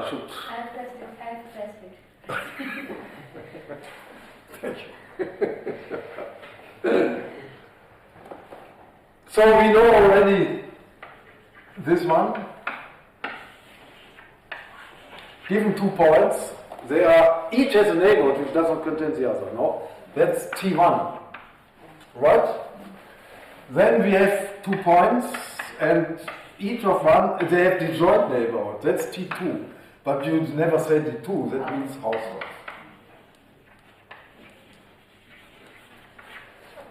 should. I've pressed it. Thank you. So we know already this one. Given 2 points, they are each has a neighborhood which does not contain the other. No, that's T1, right? Then we have 2 points, and each of one they have disjoint neighborhood. That's T2, but you never say T2. That means Hausdorff.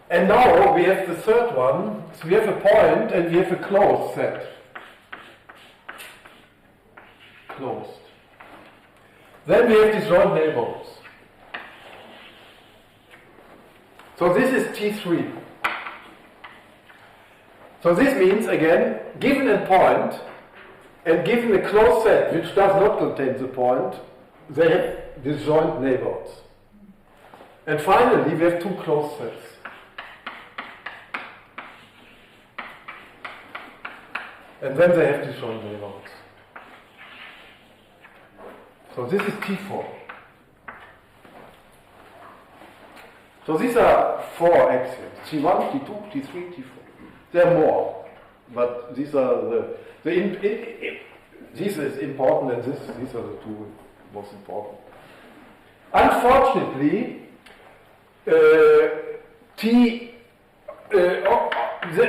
And now we have the third one. So we have a point and we have a closed set. Closed. Then we have disjoint neighborhoods. So this is T3. So this means, again, given a point and given a closed set which does not contain the point, they have disjoint neighborhoods. And finally, we have 2 closed sets. And then they have disjoint neighborhoods. So this is T4. So these are 4 axioms. T1, T2, T3, T4. There are more, but these are this is important, and these are the 2 most important. Unfortunately,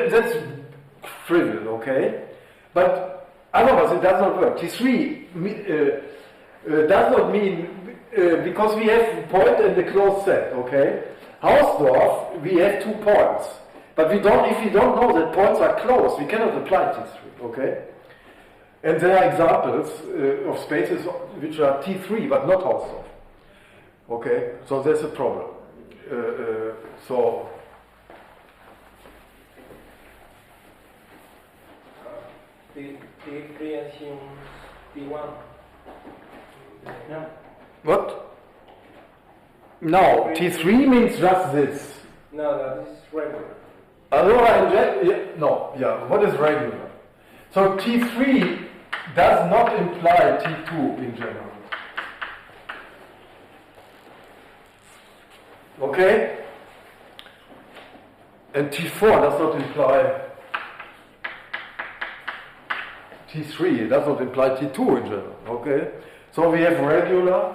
that's trivial, okay? But otherwise it does not work. T3 does not mean, because we have a point and a closed set, okay? Hausdorff, we have 2 points. But if we don't know that points are closed, we cannot apply T3, okay? And there are examples of spaces which are T3 but not Hausdorff. Okay, so that's a problem. So T3 assumes T1. No. what? No, T3 means just this. No, that is regular. What is regular? So T3 does not imply T2 in general. Okay? And T4 does not imply T3, it does not imply T2 in general. Okay? So we have regular.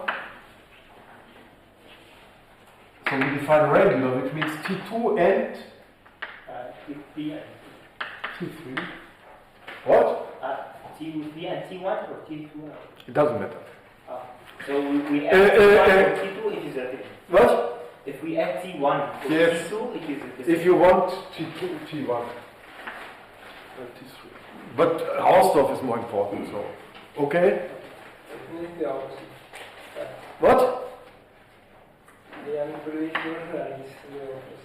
So we define regular, which means T2 and T3. T3. What? T3 and T1 or T2? It doesn't matter. So we add T1 or T2, it is a thing. What? If we add T1 to Yes. T2, it is a thing. If you want T2, T1. T3. But Hausdorff is more important, so. Okay? It's the opposite. What? Yeah, I'm pretty sure that it's the opposite.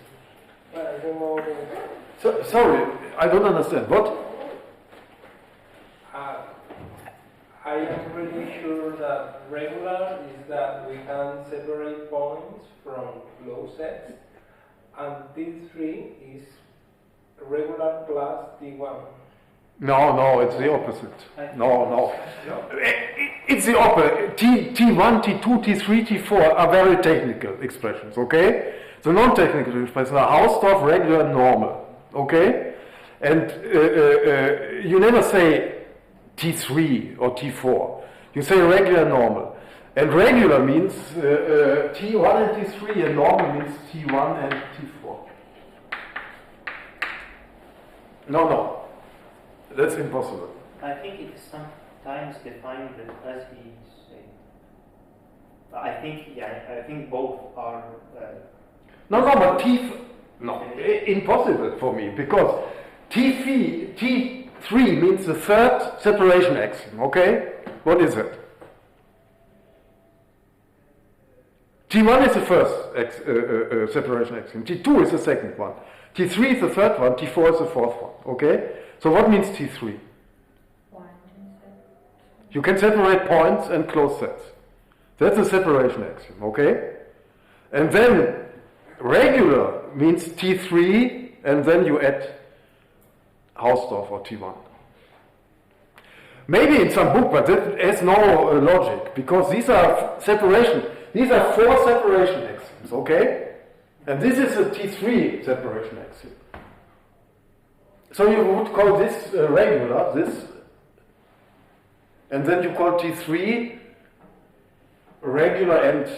But I don't know. Sorry, I don't understand. What? I am pretty sure that regular is that we can separate points from closed sets, and T3 is regular plus T1. No, it's the opposite. No. It's the opposite. T1, T2, T3, T4 are very technical expressions, okay? The non-technical expressions are Hausdorff, regular, normal, okay? And you never say T3 or T4. You say regular, normal. And regular means T1 and T3, and normal means T1 and T4. No. That's impossible. I think it is sometimes defined as we say. I think both are. But impossible for me, because T3 means the third separation axiom, okay? What is it? T1 is the first separation axiom, T2 is the second one, T3 is the third one, T4 is the fourth one, okay? So what means T3? You can separate points and closed sets. That's a separation axiom, okay? And then regular means T3, and then you add Hausdorff or T1. Maybe in some book, but that has no logic, because these are separation. These are 4 separation axioms, okay? And this is a T3 separation axiom. So you would call this regular, this, and then you call T3 regular and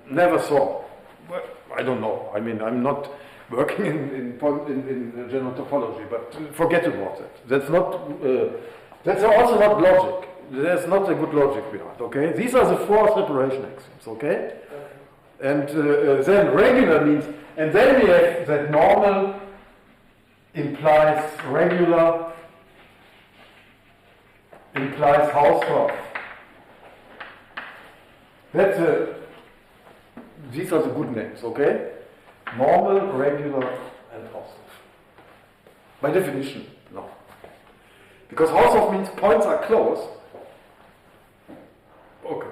never saw. Well, I don't know. I mean, I'm not working in general topology, but forget about that. That's not. That's also not logic. There's not a good logic behind. Okay, these are the 4 separation axioms. Okay, and then regular means, and then we have that normal implies regular implies Hausdorff. That's these are the good names, okay? Normal, regular, and Hausdorff. By definition, no. Because Hausdorff means points are close. Okay.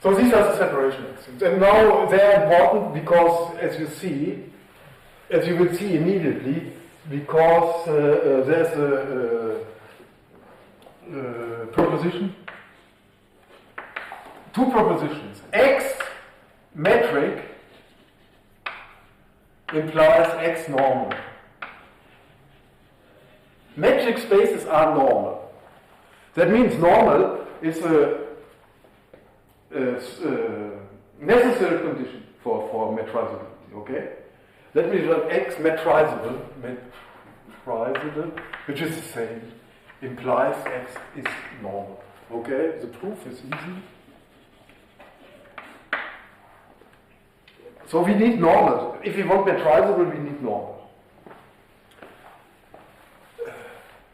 So these are the separation axioms. And now they are important because, as you will see immediately, because there's a proposition, 2 propositions. X metric implies X normal. Metric spaces are normal. That means normal is a necessary condition for metrizability, okay? That means that X metrizable, which is the same, implies X is normal. Okay, the proof is easy. So we need normal. If we want metrizable, we need normal.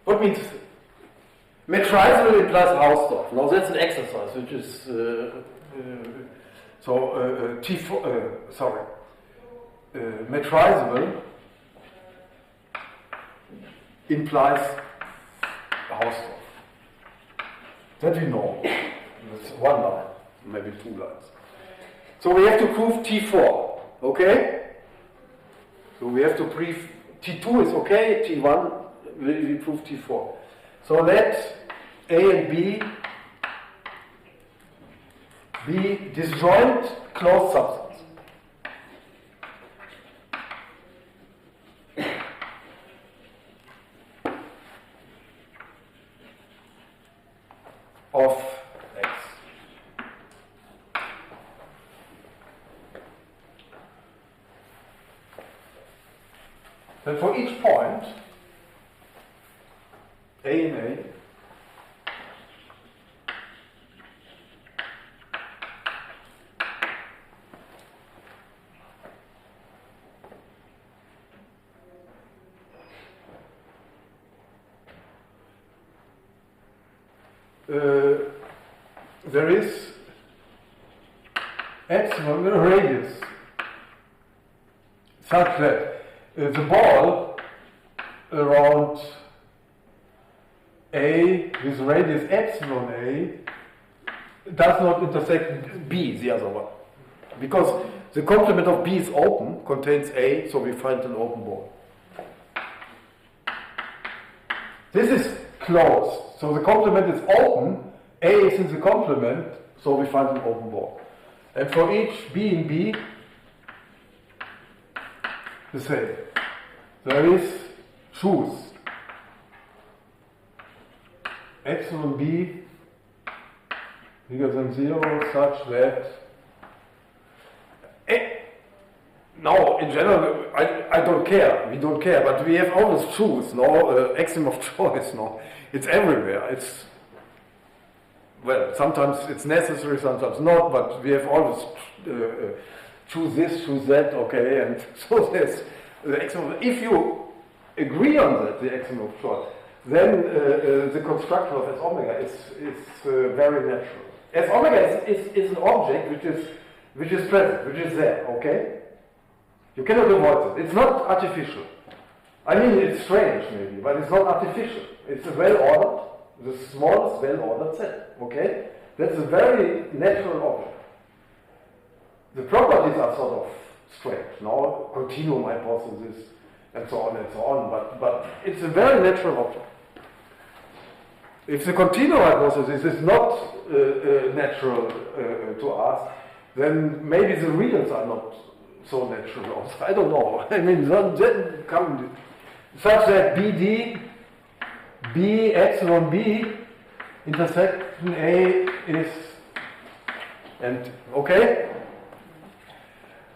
What means metrizable implies Hausdorff? Now that's an exercise, which is T4. Sorry. Metrizable implies Hausdorff. That we know. That's 1 line, maybe 2 lines. So we have to prove T4, okay? So we have to prove T2 is okay, T1 we prove T4. So let A and B be disjoint closed subsets. Of X. Then for each point, A and A, there is epsilon radius such that the ball around A with radius epsilon A does not intersect B, the other one. Because the complement of B is open, contains A, so we find an open ball. This is closed. So the complement is open, A is in the complement, so we find an open ball. And for each B in B, the same. There is choose epsilon B bigger than 0 such that no, in general, I don't care. We don't care, but we have always choose, no? Axiom of choice, no? It's everywhere. It's, well, sometimes it's necessary, sometimes not, but we have always choose this, choose that, okay? And so there's the axiom of, if you agree on that, the axiom of choice, then the construction of S omega is very natural. S omega is an object which is present, which is there, okay? You cannot avoid it. It's not artificial. I mean, it's strange maybe, but it's not artificial. It's a well-ordered, the smallest well-ordered set, okay? That's a very natural object. The properties are sort of strange, no? Continuum hypothesis, and so on, but it's a very natural object. If the continuum hypothesis is not natural to us, then maybe the reals are not so natural also. I don't know. I mean, then come such that BD, B epsilon B intersection A is, and okay?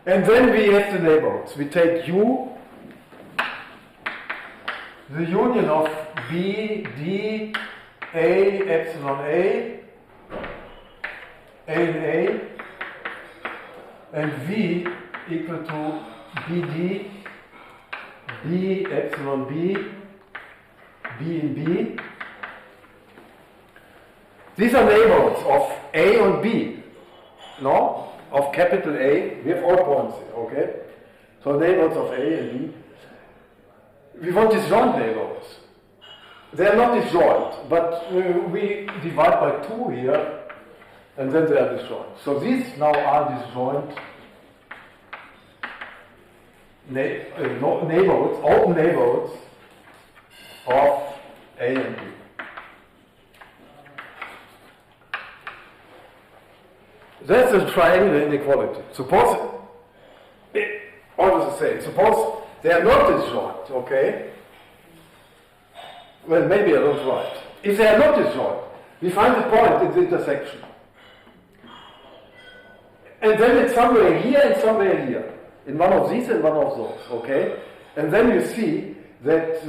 And then we have the neighborhoods. We take U, the union of B, D, A, epsilon A and A, and V equal to BD, B, epsilon B, B in B. These are neighborhoods of A and B, no? Of capital A. We have all points here, okay? So neighborhoods of A and B. We want disjoint neighborhoods. They are not disjoint, but we divide by 2 here, and then they are disjoint. So these now are disjoint neighborhoods, open neighborhoods of A and B. That's a triangular inequality. Suppose, always the same, suppose they are not disjoint, okay? Well, maybe I don't write. If they are not disjoint, we find the point in the intersection. And then it's somewhere here and somewhere here. In one of these and one of those, okay? And then you see that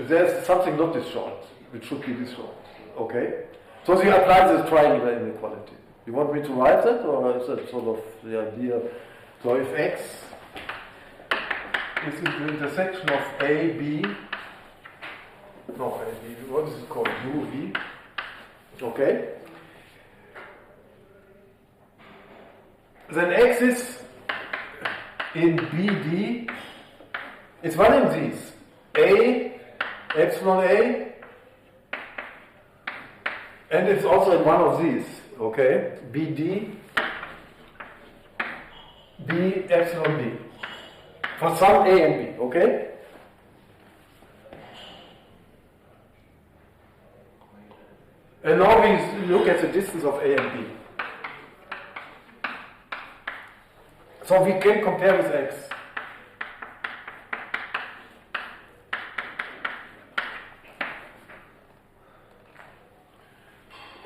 there's something not disjoint, which should be disjoint, okay? So we apply this triangular inequality. You want me to write that, or is that sort of the idea? So if X is in the intersection of A, B, no, A, B, what is it called? U, V, okay? Then X is in BD, it's one of these, A, epsilon A, and it's also in one of these, okay? BD, B, epsilon B. For some A and B, okay? And now we look at the distance of A and B. So we can compare with X.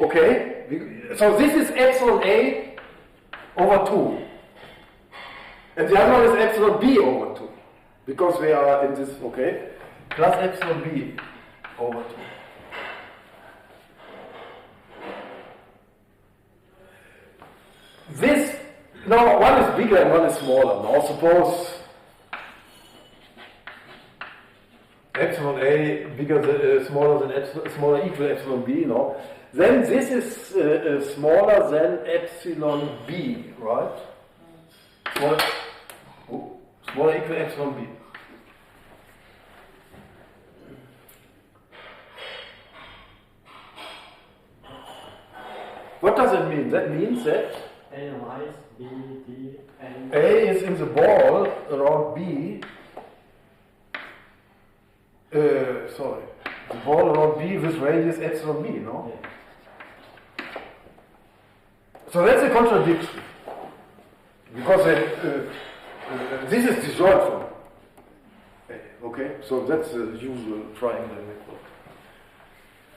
Okay, so this is epsilon A over 2. And the other one is epsilon B over 2. Because we are in this, okay, plus epsilon B over 2. This, now one is bigger and one is smaller. Now suppose epsilon A bigger smaller than smaller equal epsilon B, no? Then this is smaller than epsilon B, right? Smaller equal epsilon B. What does it mean? That means that A lies B, D, and A is in the ball around B. Sorry. The ball around B with radius epsilon B, no? yeah. So that's a contradiction. Because this is disjoint from A, okay? So that's the usual triangle inequality.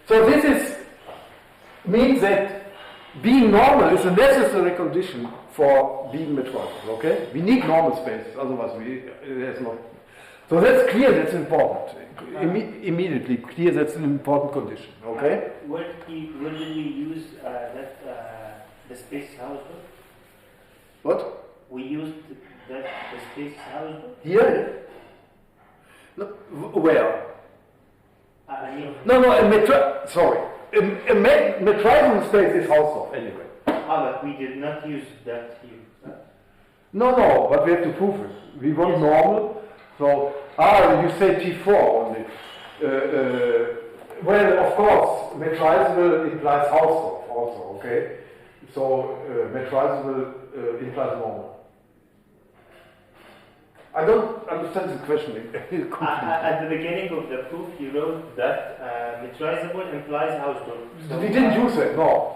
So this means that being normal is a necessary condition for being metroidal, okay? We need normal spaces, otherwise there's not. So that's clear, that's important. Immediately clear that's an important condition, okay? Where did we use the space house? What? We used the space house. Here? No, where? I mean, No, sorry. A metroidal space is Hausdorff anyway. but we did not use that here. No, but we have to prove it. We want Yes. normal. So, you say T4 only. Well, of course, metrizable implies Hausdorff also, okay? So, metrizable implies normal. I don't understand the question completely. At the beginning of the proof, you wrote that metrizable implies Hausdorff. So We didn't use it, no.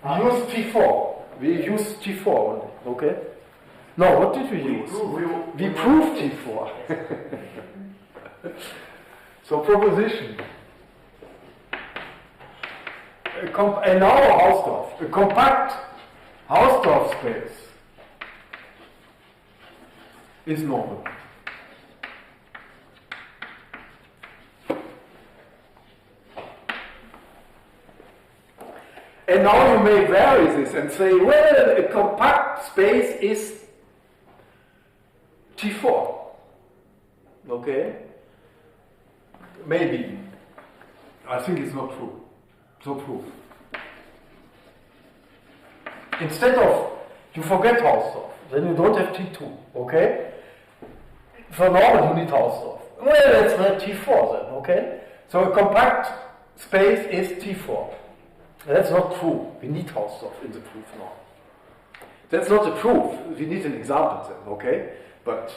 We used T4. We used T4 only, okay? No, what did we use? We proved T4. So proposition. And now Hausdorff. A compact Hausdorff space is normal. And now you may vary this and say, well, a compact space is T4. Okay? Maybe. I think it's not true. So proof. Instead of, you forget Hausdorff, then you don't have T2. Okay? For normal you need Hausdorff. Well, let's have T4 then. Okay? So a compact space is T4. That's not true. We need Hausdorff in the proof now. That's not a proof. We need an example then, okay? But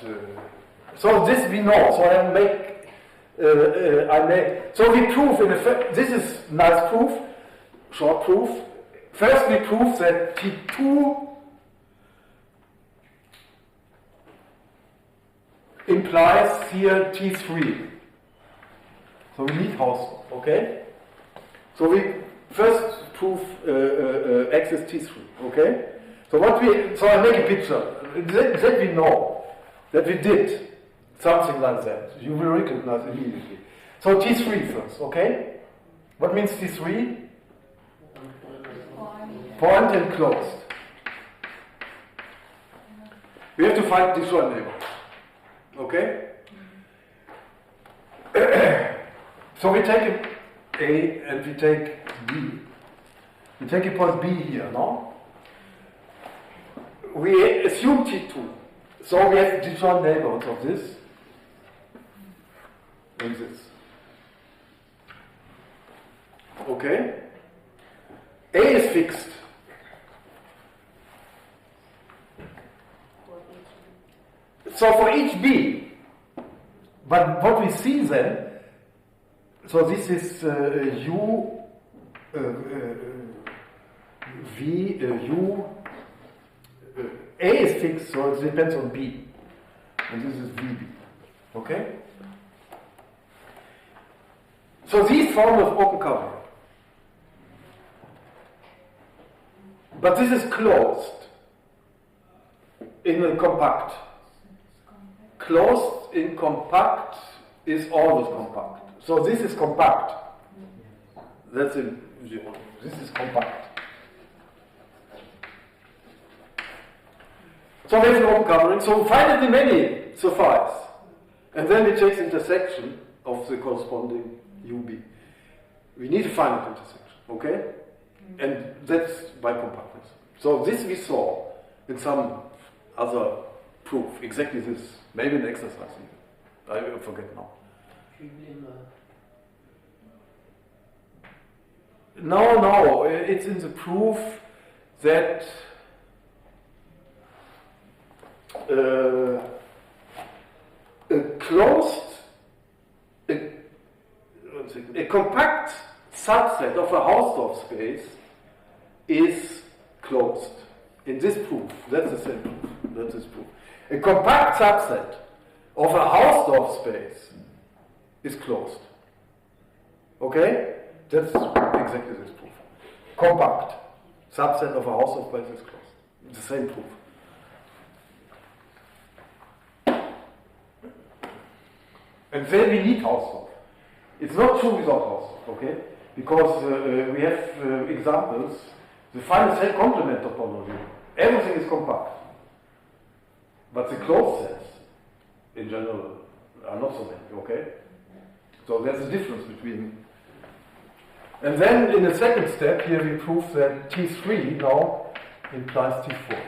so this we know. So so we prove this is nice proof, short proof. First we prove that T2 implies here T3. So we need Hausdorff, okay? So we first prove X is T3, okay? So I make a picture. That we know, that we did something like that. You will recognize immediately. So T3 first, okay? What means T3? Point and closed. We have to find disjoint neighbor. Okay? So we take A and we take B. We take a point B here, no? We assume T2. So we have disjoint neighborhoods of this and this. Okay? A is fixed. So for each B, but what we see then, so this is U, V, U, A is fixed, so it depends on B, and this is VB, okay? So these form of open covering, but this is closed in a compact. Closed in compact is always compact. So this is compact. That's it. This is compact. So we have an open covering. So finally many suffice. And then we take the intersection of the corresponding UB. We need a finite intersection. Okay? And that's by compactness. So this we saw in some other proof. Exactly this. Maybe an exercise even. I forget now. No, it's in the proof that a compact subset of a Hausdorff space is closed. In this proof, that's the same proof. That's this proof. A compact subset of a Hausdorff space is closed. Okay? That's exactly this proof. Compact subset of a Hausdorff space is closed. It's the same proof. And then we need Hausdorff. It's not true without Hausdorff, okay? Because we have examples. The final cell complement topology. Everything is compact. But the closed sets, in general, are not so many, okay? So there's a difference between. And then in the second step, here we prove that T3 now implies T4.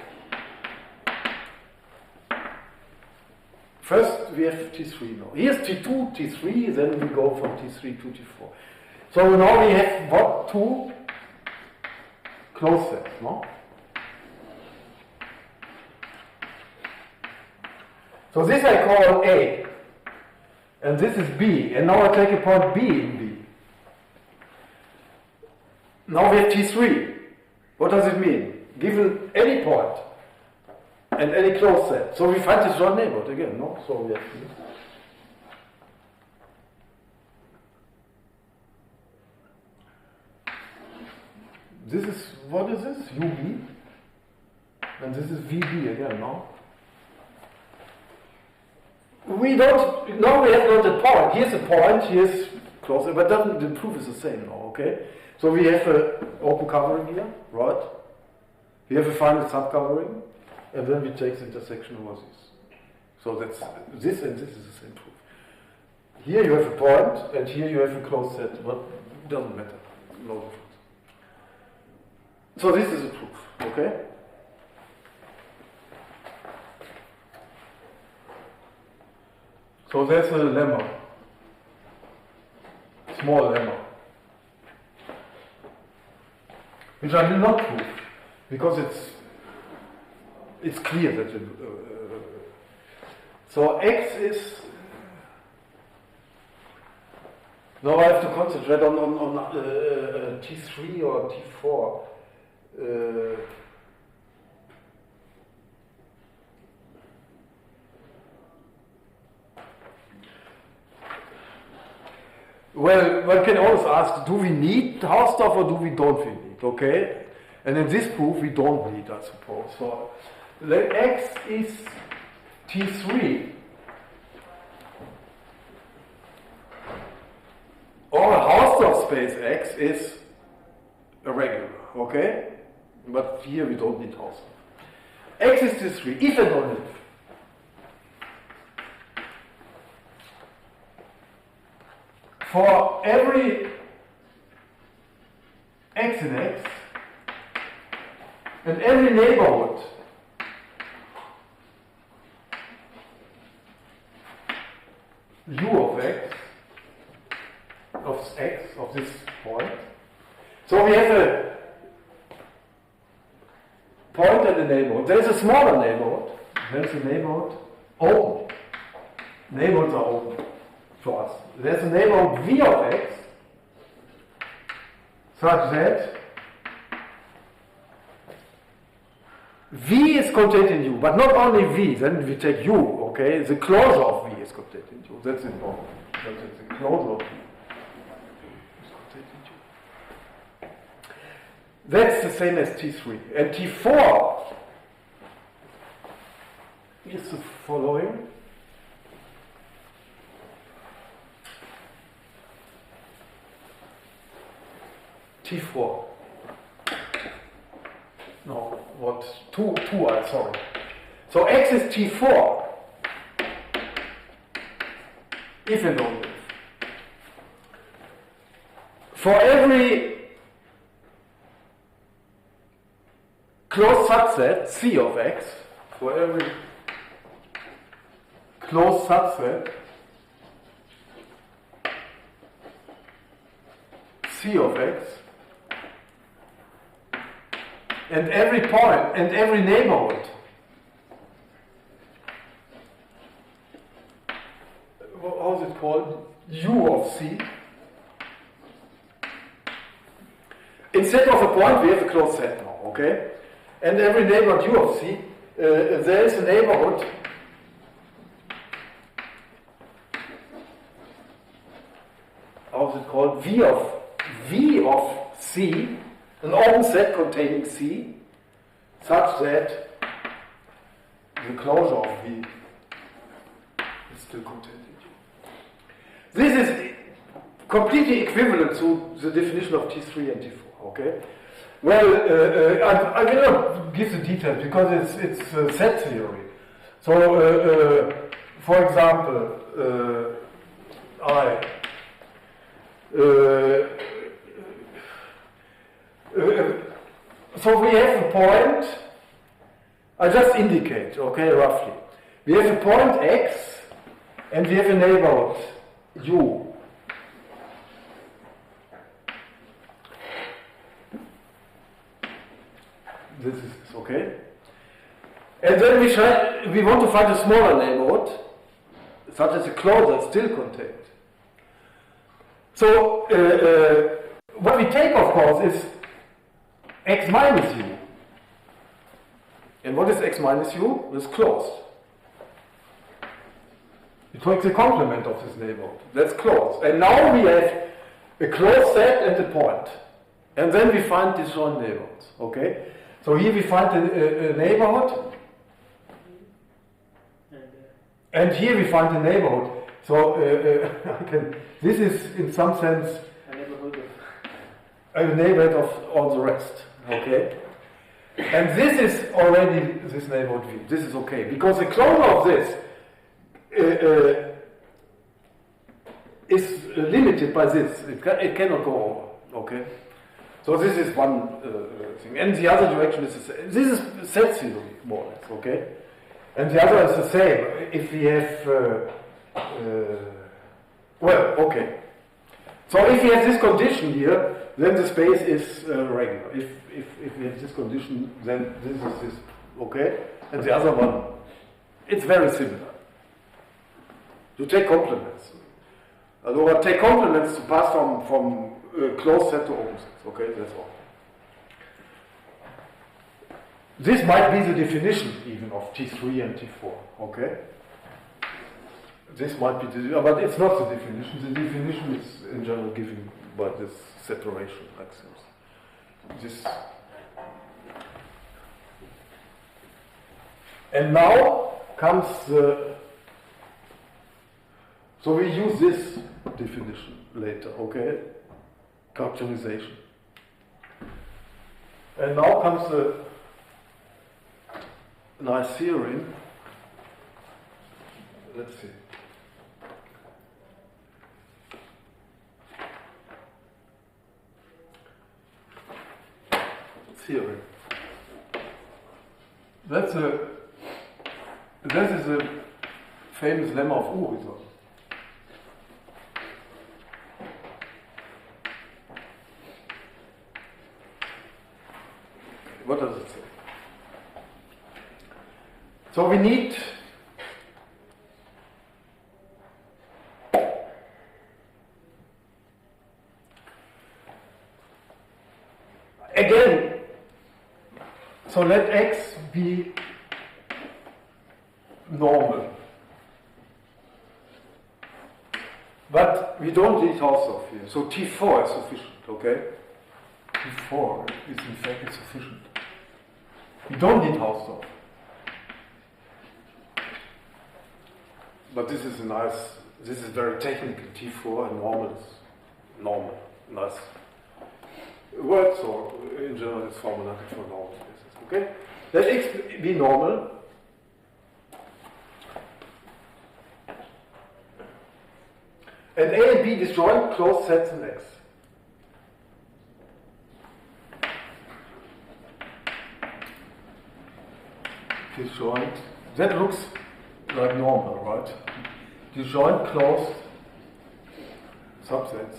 First, we have T3 now. Here's T2, T3, then we go from T3 to T4. So now we have what? Two closed sets, no? So this I call A, and this is B, and now I take a point B in B. Now we have T3. What does it mean? Given any point and any closed set. So we find this right neighborhood again, no? So we have this is, what is this? UB. And this is VB again, no? We don't, now we have not a point. Here's a point, here's close, but doesn't, the proof is the same now, okay? So we have an open covering here, right? We have a final subcovering, and then we take the intersection over this. So that's, this and this is the same proof. Here you have a point, and here you have a closed set, but it doesn't matter, no difference. So this is a proof, okay? So there's a lemma, small lemma, which I will not prove because it's clear that so X is, now I have to concentrate on T3 or T4. Well, one can always ask, do we need Hausdorff or do we don't we need, okay? And in this proof we don't need, I suppose. So let X is T3. Or Hausdorff space X is a regular, okay? But here we don't need Hausdorff. X is T3, if and only if. For every X in X and every neighborhood U of X, of this point. So we have a point and a neighborhood. There is a smaller neighborhood. There is a neighborhood open. Neighborhoods are open for us. There's a neighborhood V of X such that V is contained in U, but not only V, then we take U, okay? The closure of V is contained in U. That's important. That's the closure of V is contained in U. That's the same as T3. And T4 is the following. T4. No, what? 2, I'm sorry. So X is T4. If and only if. For every closed subset, C of X, for every closed subset, C of X, and every point and every neighborhood, how is it called? U of C. Instead of a point, we have a closed set now, okay? And every neighborhood U of C, there is a neighborhood how is it called? V of C, an open set containing C, such that the closure of V is still contained in U. This is completely equivalent to the definition of T3 and T4, okay? Well, I will not give the details because it's set theory. So, for example, so we have a point, I just indicate, okay, roughly. We have a point X and we have a neighborhood U. This is okay. And then we want to find a smaller neighborhood, such as a clause that's still contained. So what we take, of course, is x minus u. And what is x minus u? It's closed. We take the complement of this neighborhood. That's closed. And now we have a closed set and a point. And then we find disjoint neighborhoods. Okay? So here we find a neighborhood. And here we find a neighborhood. So this is in some sense a neighborhood of all the rest. Okay? And this is already this neighborhood V. This is okay. Because the clone of this is limited by this. It cannot go over. Okay? So this is one thing. And the other direction is the same. This is set theory, more or less. Okay? And the other is the same. If we have, well, okay. So if we have this condition here, then the space is regular. If we have this condition, then this is this, okay? And the other one, it's very similar. You take complements. Or take complements to pass from closed set to open set, okay? That's all. This might be the definition even of T3 and T4, okay? This might be the, but it's not the definition. The definition is in general given by this separation axioms. This. And now comes the, so we use this definition later, okay? Characterization. And now comes the nice theorem. Let's see. Theorem. This is a famous lemma of Urizon. What does it say? So we need again, so let x be normal. But we don't need Hausdorff here. So T4 is sufficient, okay? T4 is in fact sufficient. We don't need Hausdorff. But this is a nice, this is very technical. T4 and normal is normal, nice word. So in general, it's formulated for normal spaces. Okay, let x be normal. And A and B disjoint closed sets in X. Disjoint. That looks like normal, right? Disjoint closed subsets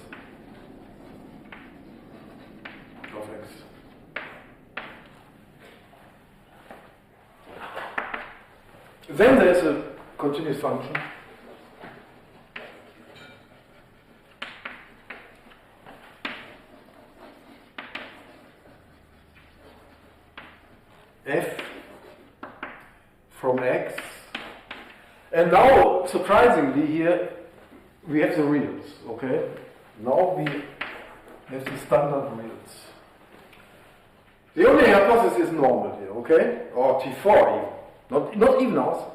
of X. Then there's a continuous function. F from X. And now, surprisingly, here we have the reals, okay? Now we have the standard reals. The only hypothesis is normal here, okay? Or T4 even. Not even Hausdorff.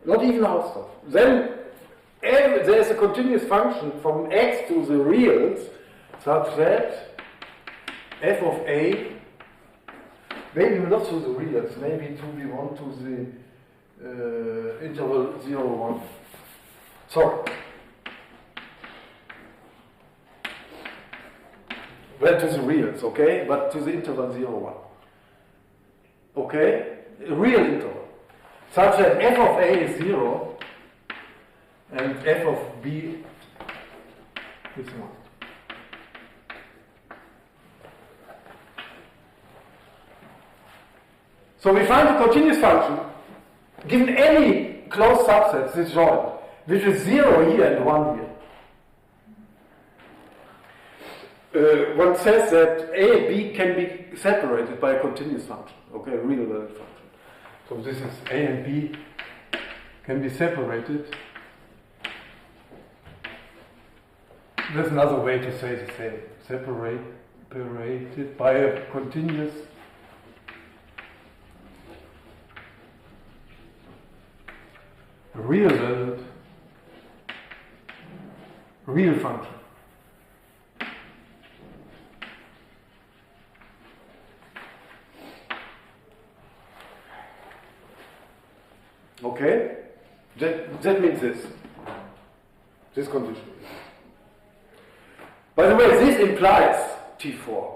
Not even Hausdorff. Then there's a continuous function from X to the reals such that f of A, maybe not to the reals, maybe we want to the interval 0, 1. Sorry. Well, to the reals, okay? But to the interval 0, 1. Okay? A real interval. Such that f of A is 0 and f of B is 1. So we find a continuous function given any closed subset, this joint, which is 0 here and 1 here. One says that A and B can be separated by a continuous function, okay, a real valued function. So this is A and B can be separated. There's another way to say the same. Separated by a continuous real valued real function. Okay? That means this condition. By the way, this implies T4.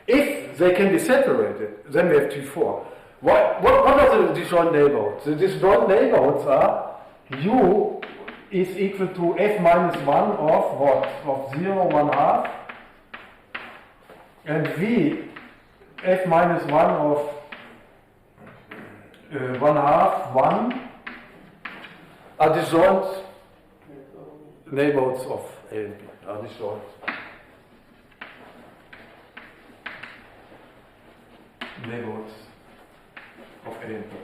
If they can be separated, then we have T4. What are the disjoint neighborhoods? The disjoint neighborhoods are U is equal to F minus 1 of what? Of 0, 1 half. And V, F minus 1 of 1 half, 1 are disjoint neighborhoods of A and B. Are disjoint neighborhoods of A and B.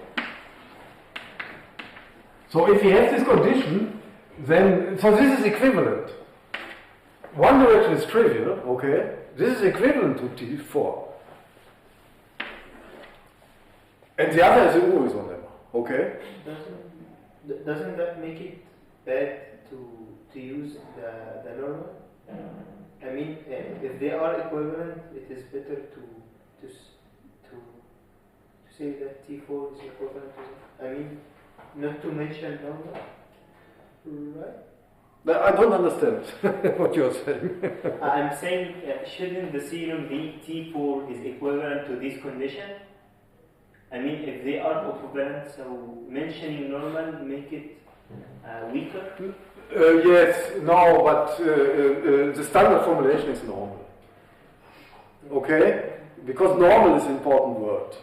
So if we have this condition, then, so this is equivalent. One direction is trivial, okay? This is equivalent to T4. And the other is a Urizon lemma, okay? Doesn't that make it bad to use the normal? I mean, if they are equivalent, it is better to say that T4 is equivalent to, I mean, not to mention normal, right? I don't understand what you're saying. I'm saying, shouldn't the theorem be T4 is equivalent to this condition? I mean, if they are equivalent, so mentioning normal make it weaker? Yes, no, but the standard formulation is normal. Okay? Because normal is an important word.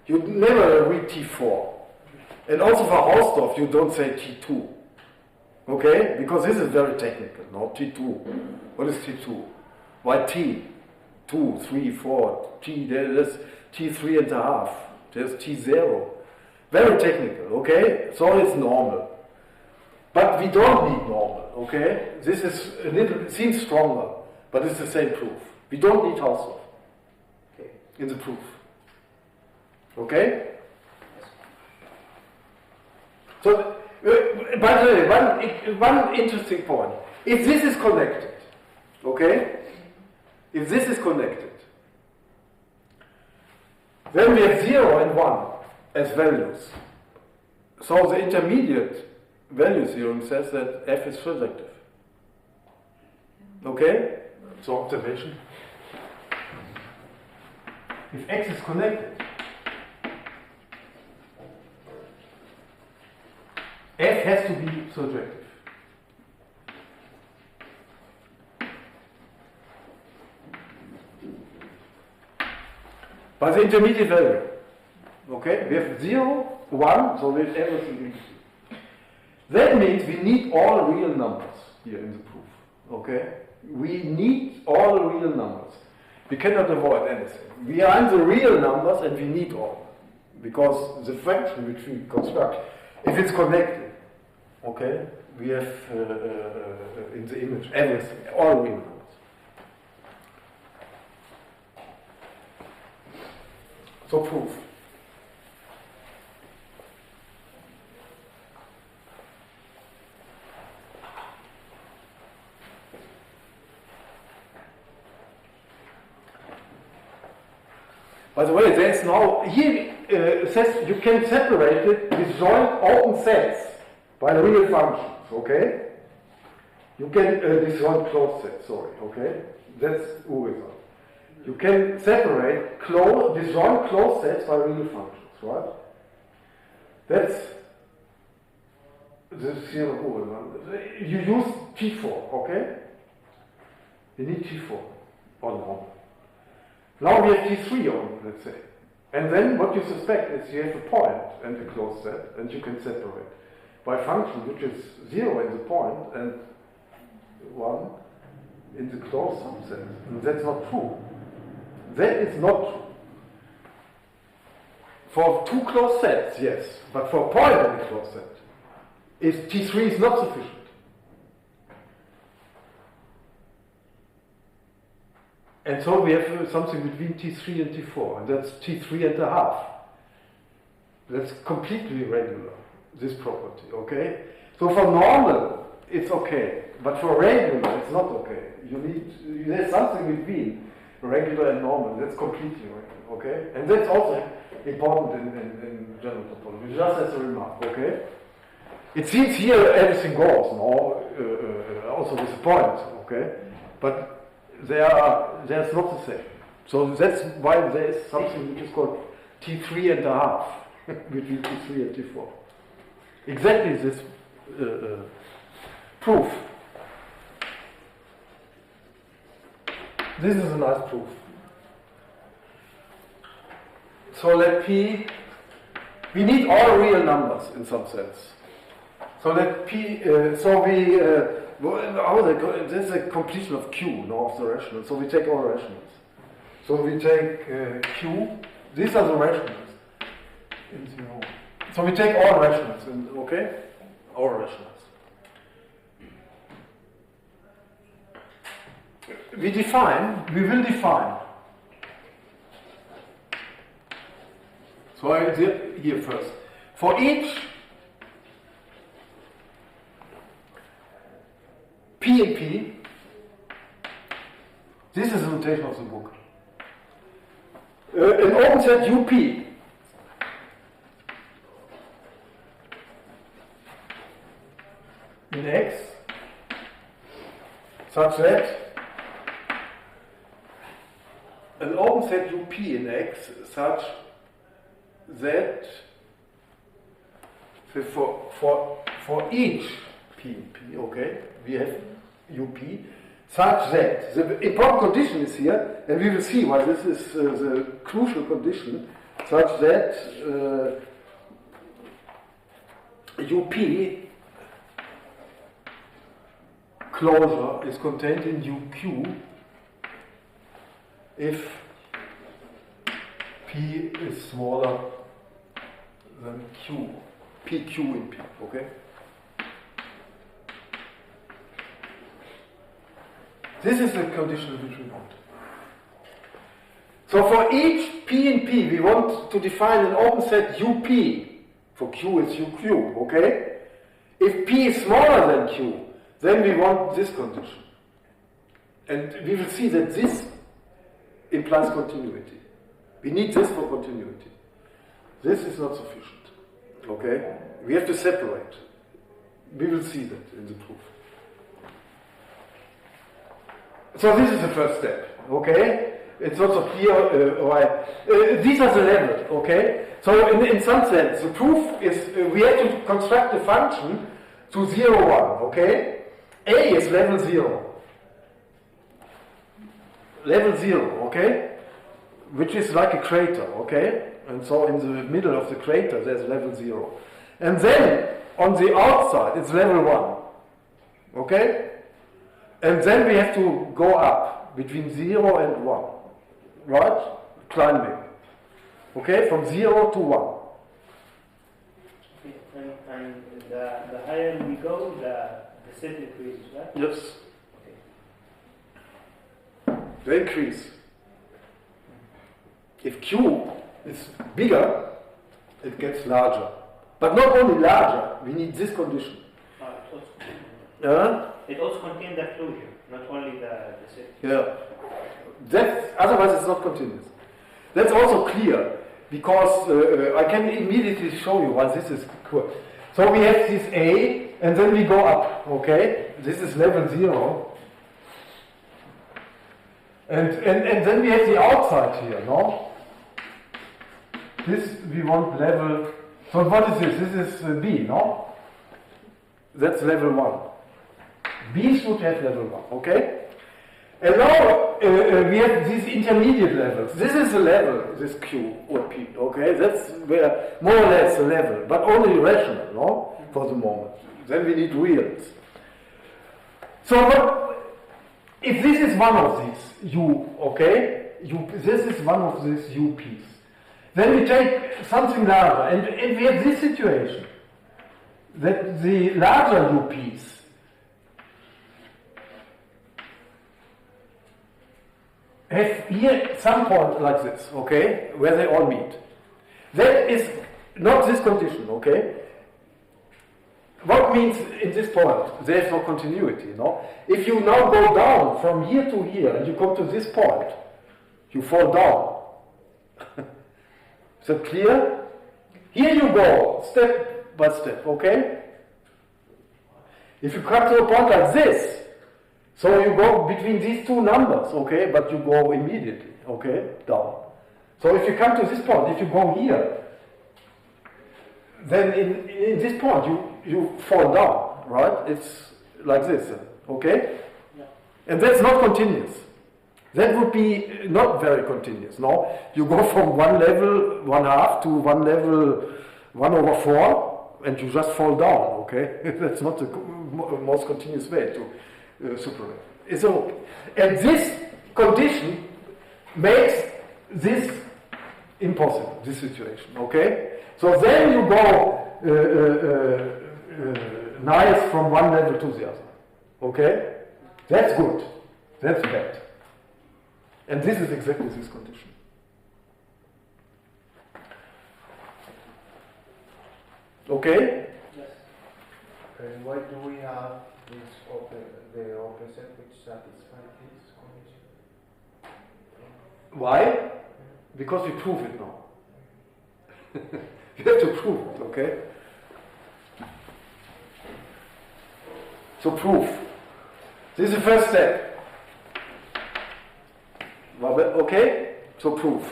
You never read T4. And also for Hausdorff, you don't say T2. Okay? Because this is very technical, no? T2. What is T2? Why T? 2, 3, 4. T, there's T3 and a half. There's T0. Very technical, okay? So it's normal. But we don't need normal, okay? This is a little, it seems stronger, but it's the same proof. We don't need Hausdorff in the proof. Okay? So, by the way, one interesting point. If this is connected, okay? If this is connected, then we have 0 and 1 as values. So the intermediate value theorem says that F is surjective. Okay? So observation. If X is connected, F has to be surjective. By the intermediate value. Okay? We have 0, 1, so we have everything in between. That means we need all real numbers here in the proof. Okay? We need all real numbers. We cannot avoid anything. We are in the real numbers and we need all. Because the fraction which we construct, if it's connected, okay, we have in the image everything, all real numbers. So proof. By the way, there's now, here it says you can separate it with joint open sets by real functions, okay? You can, disjoint closed sets, sorry, okay? That's Urizon. You can separate disjoint closed sets by real functions, right? That's the theorem of Urizon. You use T4, okay? We need T4 on normal. Now we have T3 on, let's say. And then what you suspect is you have a point and a closed set, and you can separate by function which is 0 in the point and 1 in the closed subset. And that's not true. That is not true. For two closed sets, yes, but for a point and a closed set, T3 is not sufficient. And so we have something between T3 and T4, and that's T3 and a half. That's completely regular, this property, okay? So for normal, it's okay, but for regular, it's not okay. There's something between regular and normal, that's completely regular, okay? And that's also important in general topology, just as a remark, okay? It seems here everything goes, no? Also with a point, okay? But there's not the same. So that's why there is something which is called T3 and a half between T3 and T4. Exactly this proof. This is a nice proof. So let P, we need all real numbers in some sense. So let P, this is a completion of Q, no, of the rationals. So we take all rationals. So we take Q, these are the rationals. So we take all rationals, okay? All rationals. We will define. So I did here first. For each P and P, this is the notation of the book. An open set UP in X such that an open set UP in X such that for each P and P, okay, we have UP such that the important condition is here, and we will see why this is the crucial condition, such that UP closure is contained in UQ if P is smaller than Q, PQ in P, okay? This is the condition which we want. So for each P in P, we want to define an open set UP. For Q is UQ, okay? If P is smaller than Q, then we want this condition. And we will see that this implies continuity. We need this for continuity. This is not sufficient, okay? We have to separate. We will see that in the proof. So this is the first step, okay? It's also clear why. These are the levels, okay? So in some sense, the proof is we have to construct a function to 0, 1, okay? A is level 0. Level 0, okay? Which is like a crater, okay? And so in the middle of the crater, there's level 0. And then on the outside, it's level 1, okay? And then we have to go up between 0 and 1, right? Climbing. Okay, from 0 to 1. Okay. And the higher we go, the set increases, right? Yes. Okay. They increase. If Q is bigger, it gets larger. But not only larger, we need this condition. It also contains the closure, not only the set. Yeah. Otherwise it's not continuous. That's also clear, because I can immediately show you why this is cool. So we have this A, and then we go up, okay? This is level 0. And then we have the outside here, no? This we want level, so what is this? This is B, no? That's level 1. B should have level 1, okay? And now we have these intermediate levels. This is a level, this Q or P, okay? That's where more or less a level, but only rational, no? For the moment. Then we need reals. So if this is one of these U, okay? This is one of these UPs. Then we take something larger, and we have this situation that the larger UPs have here some point like this, okay, where they all meet. That is not this condition, okay? What means in this point? There is no continuity, no? If you now go down from here to here and you come to this point, you fall down. Is that clear? Here you go, step by step, okay? If you come to a point like this, so you go between these two numbers, okay, but you go immediately, okay, down. So if you come to this point, if you go here, then in this point you fall down, right? It's like this, okay? Yeah. And that's not continuous. That would be not very continuous, no? You go from one level, 1/2, to one level, 1/4, and you just fall down, okay? That's not the most continuous way to superate. It's okay. And this condition makes this impossible, this situation, okay? So then you go nice from one level to the other, okay? That's good. That's bad. And this is exactly this condition. Okay? Yes. Why do we have the opposite which satisfies this condition? Why? Because we prove it now. You have to prove it, okay? So proof. This is the first step. Okay? So proof.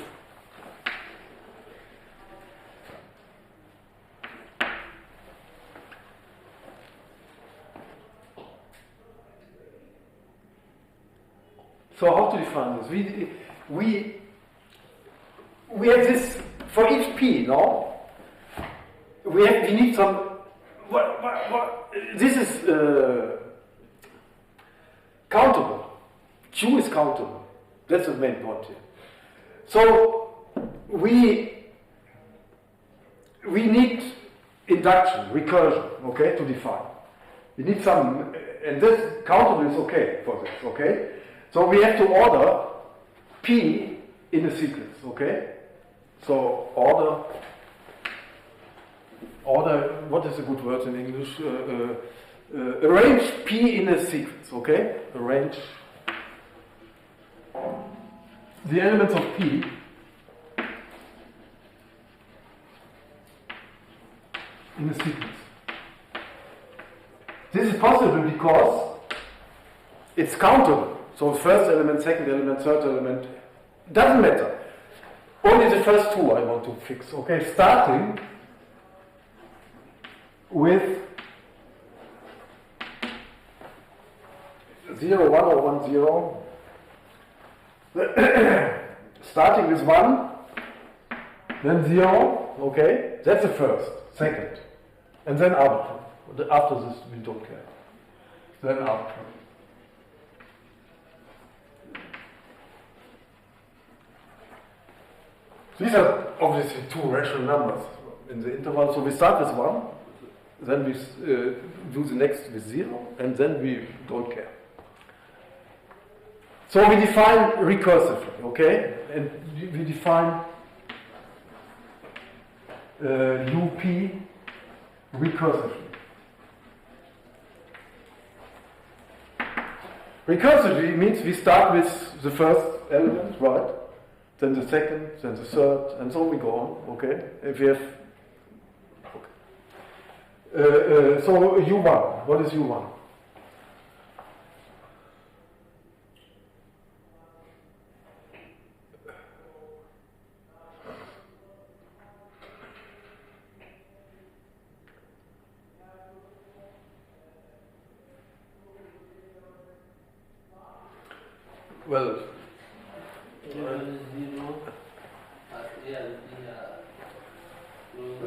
So how to define this? We have this for each P, no? We need some. This is countable. Q is countable. That's the main point here. So we need induction, recursion, okay, to define. We need some, and this countable is okay for this, okay? So we have to order P in a sequence, okay? So order, what is a good word in English? Arrange P in a sequence, okay? Arrange the elements of P in a sequence. This is possible because it's countable. So first element, second element, third element, doesn't matter. Only the first two I want to fix, okay? Starting with 0, 1 or 1, 0. Starting with 1, then 0, okay? That's the first, second. And then other two. After this, we don't care. Then other two. These are obviously two rational numbers in the interval. So we start with 1, then we do the next with 0, and then we don't care. So we define recursively, okay? And we define UP recursively. Recursively means we start with the first element, right? Then the second, then the third, and so we go on, okay? If we have, okay. So U1, what is U1? Well,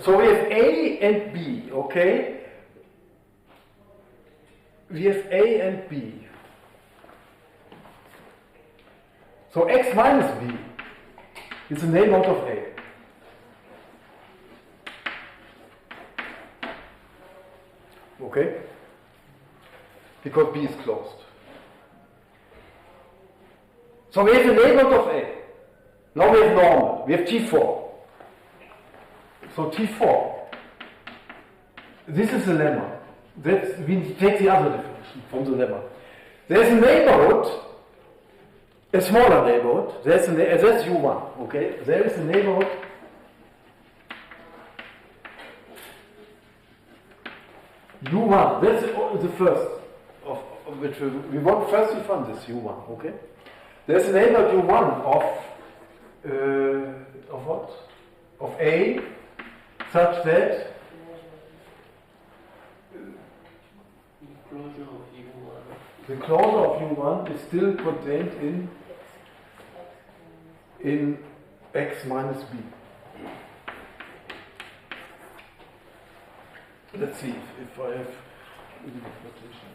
so we have A and B, okay? We have A and B. So x minus B is the neighborhood of A. Okay? Because B is closed. So we have the neighborhood of A. Now we have normal. We have T4. So T4. This is the lemma. That's, we take the other definition from the lemma. There's a neighborhood, a smaller neighborhood. That's U1. Okay? There is a neighborhood. U1. That's the first of which we want first to find this U1. Okay? There's a neighborhood U1 of what? Of A, such that the closure of U1 is still contained in x minus B. Let's see if I have notation.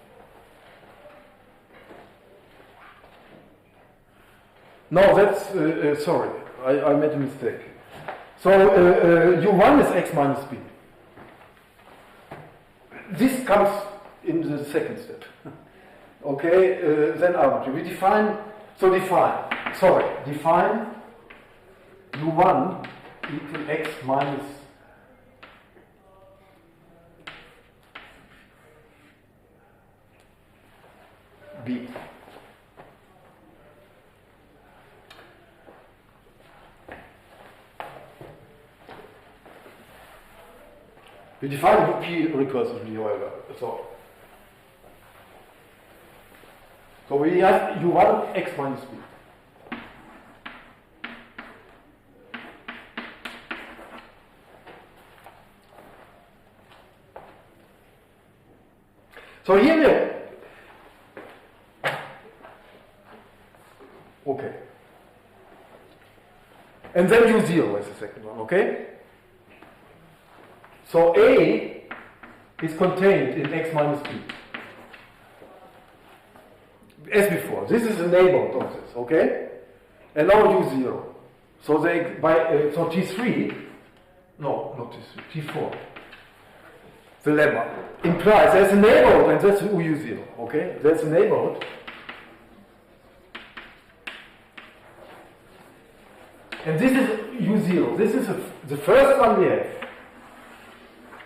No, that's sorry, I made a mistake. So U1 is x minus B. This comes in the second step. Okay, then arbitrary. We define U1 equal x minus B. We define UP recursively, however. So we have U1 x minus B. So here we have, okay. And then U0 is the second one, okay? So A is contained in x minus B. As before, this is the neighborhood of this, okay? And now U0. So so T3, no, not T3, T4. The lemma implies there's a neighborhood, and that's U0, okay? There's a neighborhood. And this is U0. This is the first one we have.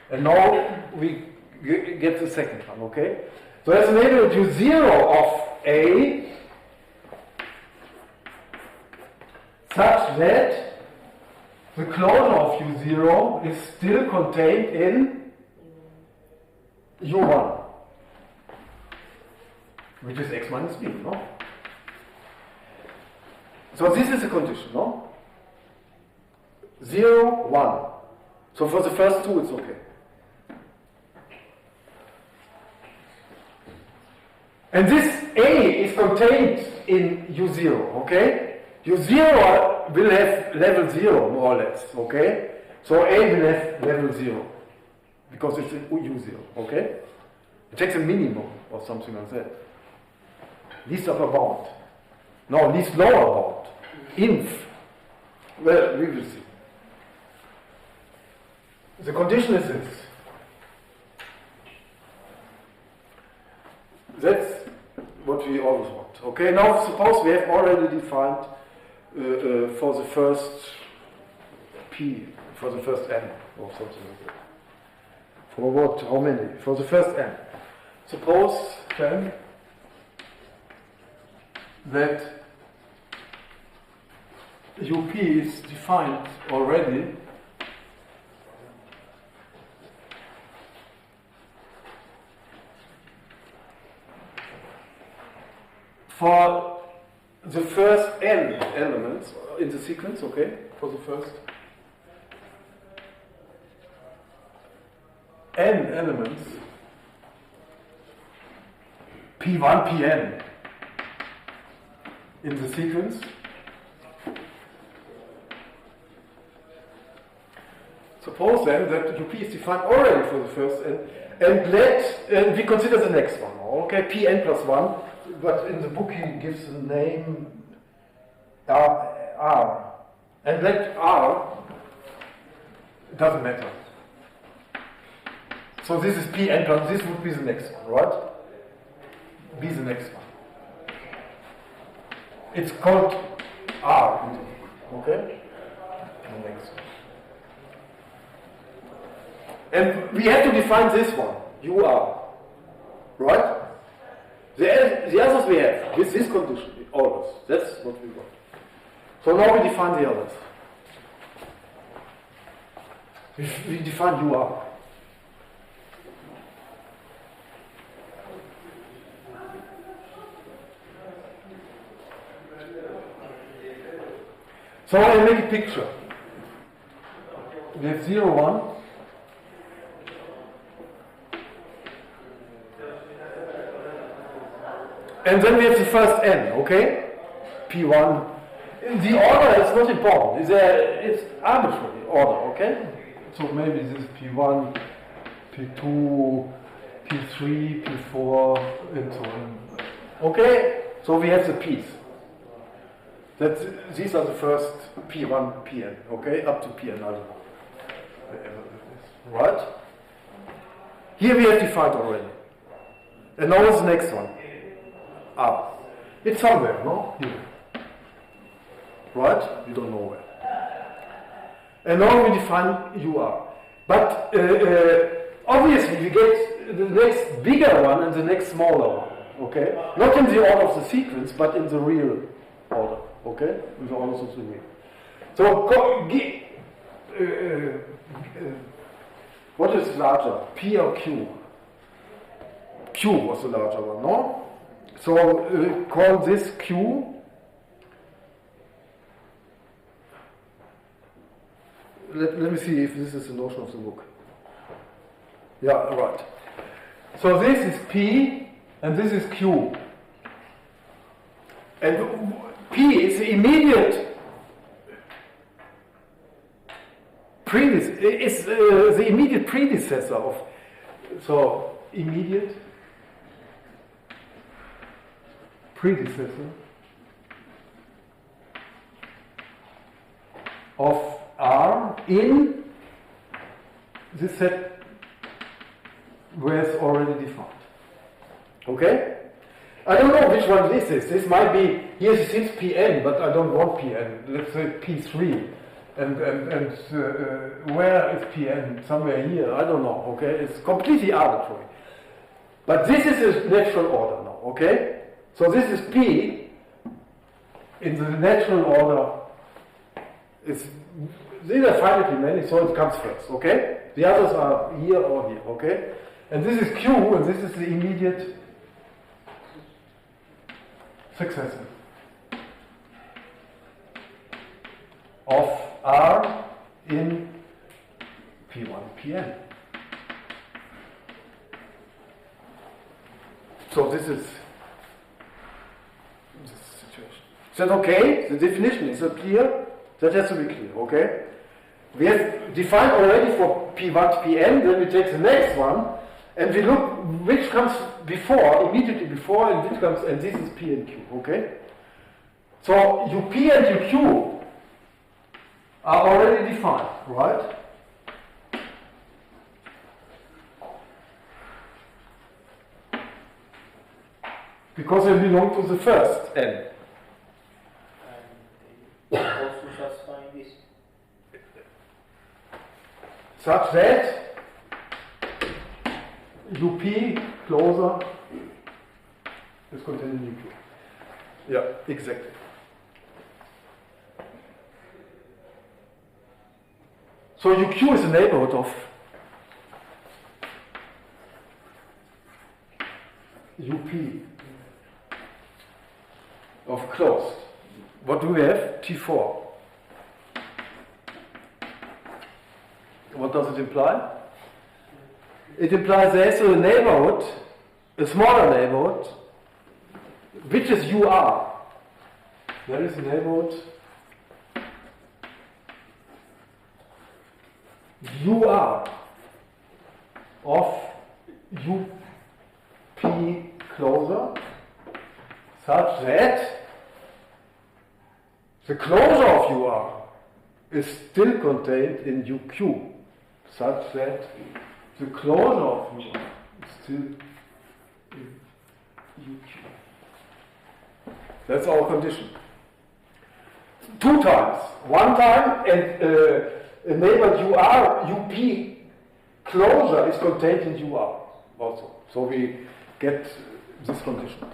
And now we get the second one, okay? So there's a neighborhood U0 of A such that the closure of U0 is still contained in U1, which is x minus B, no? So this is the condition, no? 0, 1. So for the first two, it's okay. And this A is contained in U0, okay? U0 will have level 0, more or less, okay? So A will have level 0, because it's in U0, okay? It takes a minimum or something like that. Least upper bound. No, least lower bound. Inf. Well, we will see. The condition is this. That's what we always want. Okay, now suppose we have already defined for the first P, for the first N, or something like that. For what? How many? For the first N. Suppose then that UP is defined already for the first n elements in the sequence, okay? For the first n elements, P1, Pn, in the sequence. Suppose then that UP is defined already for the first and we consider the next one. Okay, Pn plus 1, but in the book he gives the name R. And let R, doesn't matter. So this is Pn plus, this would be the next one, right? Be the next one. It's called R in the book, okay? The next one. And we have to define this one, UR, right? The others we have, with this condition, always. That's what we want. So now we define the others. We define UR. So I make a picture. We have 0, 1. And then we have the first n, okay? P1. The order is not important. It's arbitrary order, okay? So maybe this is P1, P2, P3, P4, and so on. Okay? So we have the P's. These are the first P1, Pn, okay? Up to Pn, I don't know. Whatever it is. Right? Here we have defined already. And now what's the next one? R. It's somewhere, no? Here. Right? We don't know where. And now we define UR. But obviously we get the next bigger one and the next smaller one. Okay? Not in the order of the sequence, but in the real order. Okay? With the orders of the real. So what is larger? P or Q? Q was the larger one, no? So call this Q. Let me see if this is the notion of the book. Yeah, right. So this is P and this is Q. And P is the immediate predecessor of, so immediate predecessor of R in this set where it's already defined. Okay? I don't know which one this is. This might be, here's since Pn, but I don't want Pn. Let's say P3. And where is Pn? Somewhere here. I don't know. Okay? It's completely arbitrary. But this is a natural order now. Okay? So this is P in the natural order. These are finitely many, so it comes first, okay? The others are here or here, okay? And this is Q, and this is the immediate successor of R in P1, Pn. So this is this situation. Is that okay? The definition, is that clear? That has to be clear, okay? We have defined already for P1 to Pn, then we take the next one, and we look which comes before, immediately before, and which comes, and this is P and Q, okay? So UP and UQ are already defined, right? Because they belong to the first n. Also satisfying this. Such that UP closer is contained in UQ. Yeah, exactly. So UQ is the neighborhood of UP, of closed. What do we have? T4. What does it imply? It implies there is a neighborhood, a smaller neighborhood, which is UR. there is a neighborhood UR of UP closure such that the closure of UR is still contained in UQ such that the closure of UR is still in UQ. That's our condition. 2 times. 1 time and enabled UP closure is contained in UR also. So we get this condition.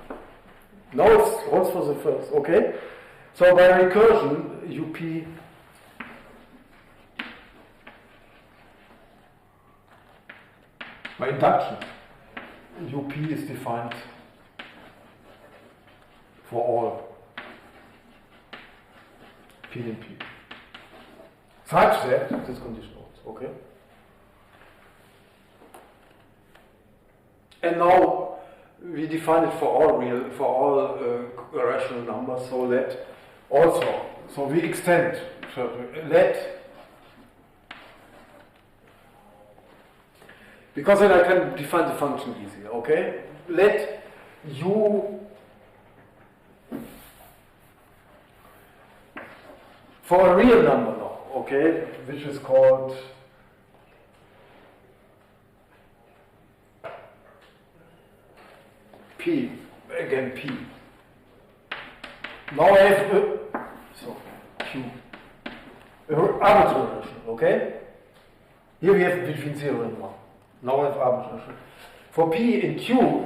Now it's holds for the first, okay? So by recursion, UP by induction, UP is defined for all P and P. Such that this condition holds, okay? And now we define it for all rational numbers, so that also, so we extend, so let, because then I can define the function easier, okay? Let U for a real number now, okay, which is called P, again P. Now I have so Q, arbitrary relation, okay? Here we have between 0 and 1. Now I have arbitrary relation. For P in Q,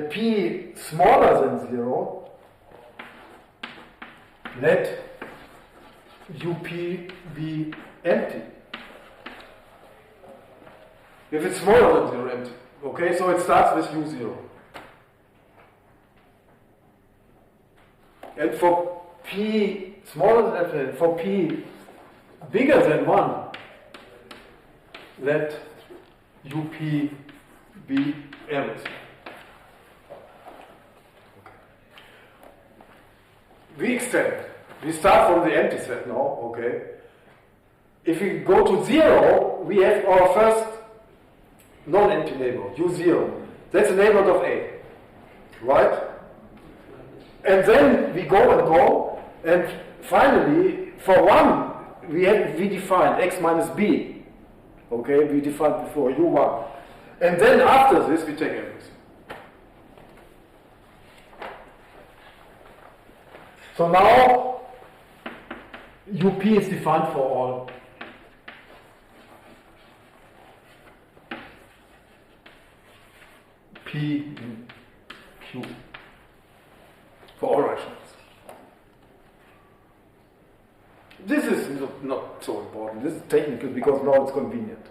P smaller than 0, let UP be empty. If it's smaller than 0, empty. Okay, so it starts with U0. And for P smaller than, for P bigger than 1, let UP be everything. We extend. We start from the empty set now, okay? If we go to 0, we have our first non-empty neighborhood, U0. That's the neighborhood of A, right? And then we go, and finally, for 1, we define x minus b. Okay, we defined before U1. And then after this, we take everything. So now, UP is defined for all P in Q, for all rationals. This is not so important. This is technical because now it's convenient.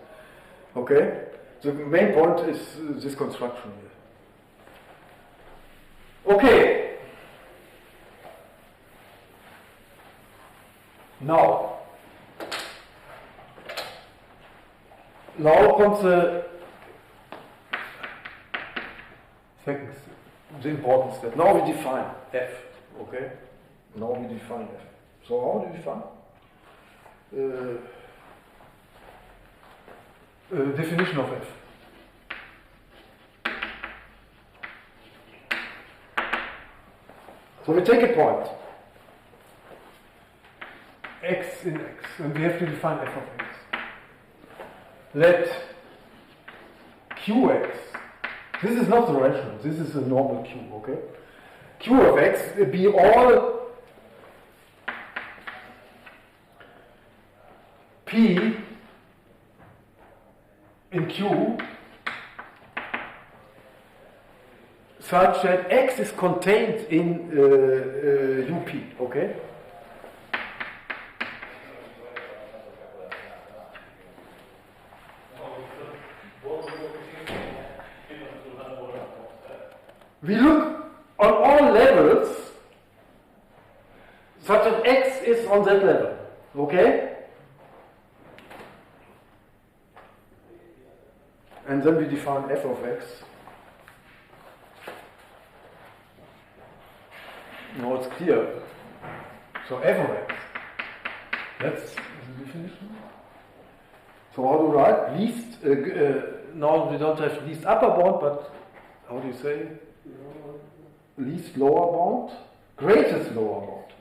Okay? The main point is this construction here. Okay. Now comes the second step, the important step. Now we define F. Okay? Now we define F. So how do we define? Definition of F. So we take a point, x in x, and we have to define f of x. Let qx, this is not the rational, this is a normal q, okay? Q of x be all P in Q such that x is contained in UP, okay? We look on all levels such that x is on that level, okay? And then we define f of x No, it's clear. So f of x. That's the definition. So how do you write? Least, now we don't have least upper bound, but how do you say? Least lower bound? Greatest lower bound.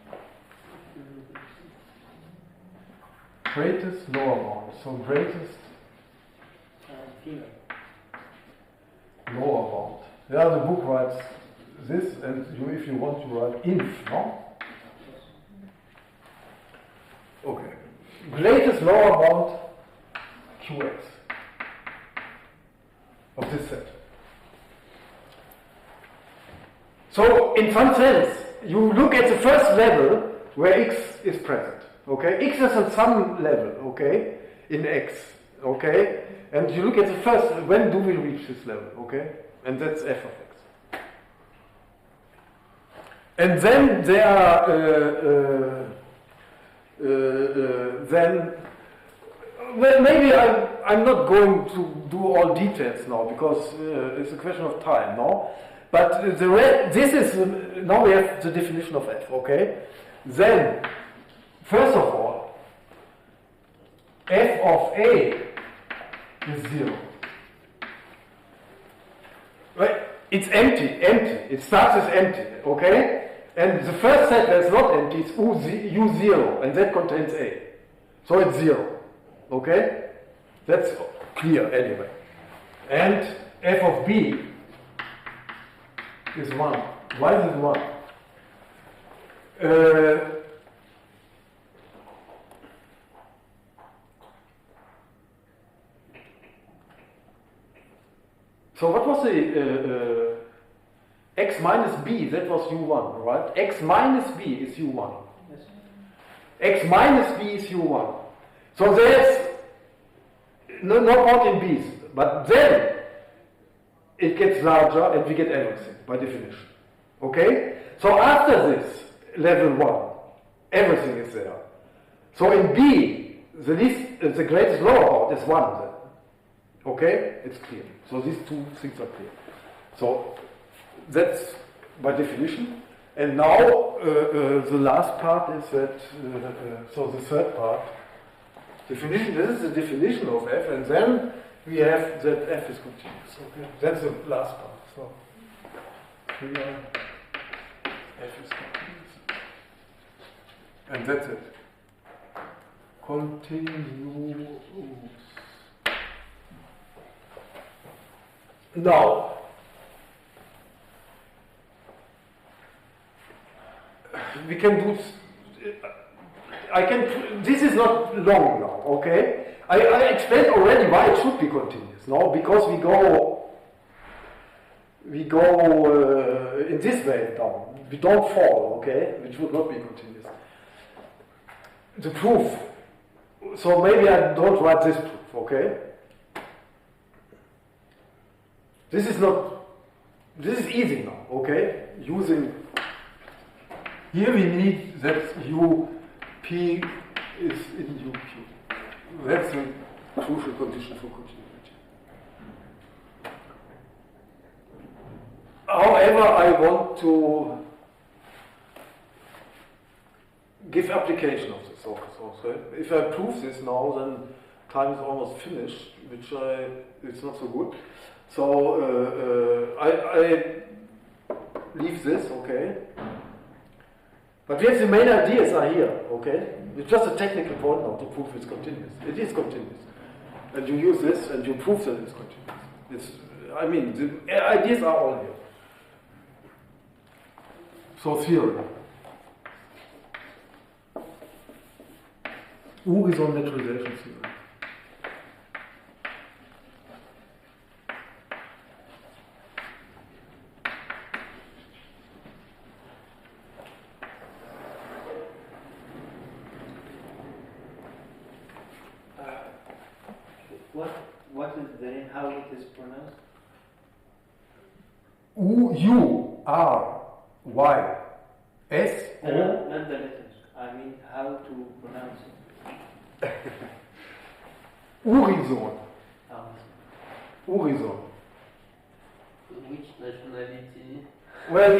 Greatest lower bound. So greatest lower bound. Yeah, the book writes this, and you, if you want to write inf, no? Okay. Greatest lower bound qx of this set. So, in some sense, you look at the first level where x is present. Okay, x is at some level. Okay, in x. Okay, and you look at the first. When do we reach this level? Okay, and that's f of x. And then there are then. Well, maybe I'm not going to do all details now because it's a question of time, no? But this is, now we have the definition of f, okay? Then, first of all, f of a is 0. Right? It's empty. It starts as empty, okay? And the first set that's not empty is u0, and that contains a. So it's 0. Okay? That's clear anyway. And f of b is 1. Why is it 1? So what was the x minus b? That was u1, right? X minus b is u1. Yes. X minus b is u1. So there's no point in b's, but then it gets larger and we get everything by definition. Okay? So after this, level 1, everything is there. So in b, the greatest lower bound is 1 then. Okay? It's clear. So these two things are clear. So that's by definition. And now the last part is that, so the third part, definition, this is the definition of f, and then we have that f is continuous. Okay? That's the last part. So here f is continuous. And that's it. Continuous. Now, we can do. This is not long now, okay? I explained already why it should be continuous, no? Because we go in this way down. We don't fall, okay? Which would not be continuous. The proof. So maybe I don't write this proof, okay? This is easy now, okay? Using, here we need that P is in UQ. That's a crucial condition for continuity. However, I want to give application of this also. If I prove this now, then time is almost finished, which it's not so good. So I leave this, okay? But yes, the main ideas are here, okay? It's just a technical point now to prove it's continuous. It is continuous. And you use this and you prove that it's continuous. The ideas are all here. So theory. Horizon naturalization theory. What is the name? How it is pronounced? U-R-Y-S-O. No, not the letters. I mean, how to pronounce it. Horizon. Oh. Horizon. Which nationality? Well,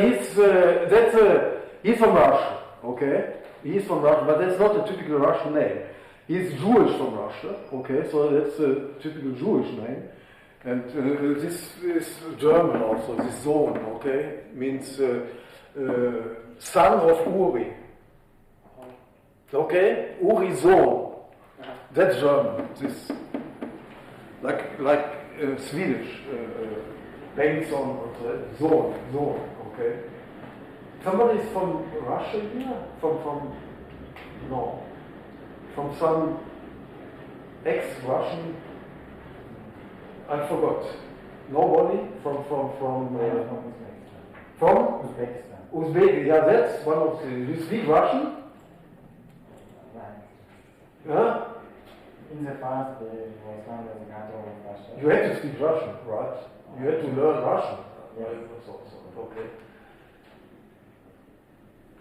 He's from Russia, okay? He's from Russia, but that's not a typical Russian name. He's Jewish from Russia, okay? So that's a typical Jewish name. And this is German also, this Sohn, okay? Means son of Uri. Okay? Uri Sohn. That's German. This, like Swedish, based on Sohn, okay? Somebody is from Russia here? No. From some ex-Russian, I forgot. Nobody from Uzbekistan. Uzbek. Yeah, that's one of the. You speak Russian? Right. Huh? In the past, there was one that got over Russia. You had to speak Russian, right? You had to learn Russian. Yes. Okay.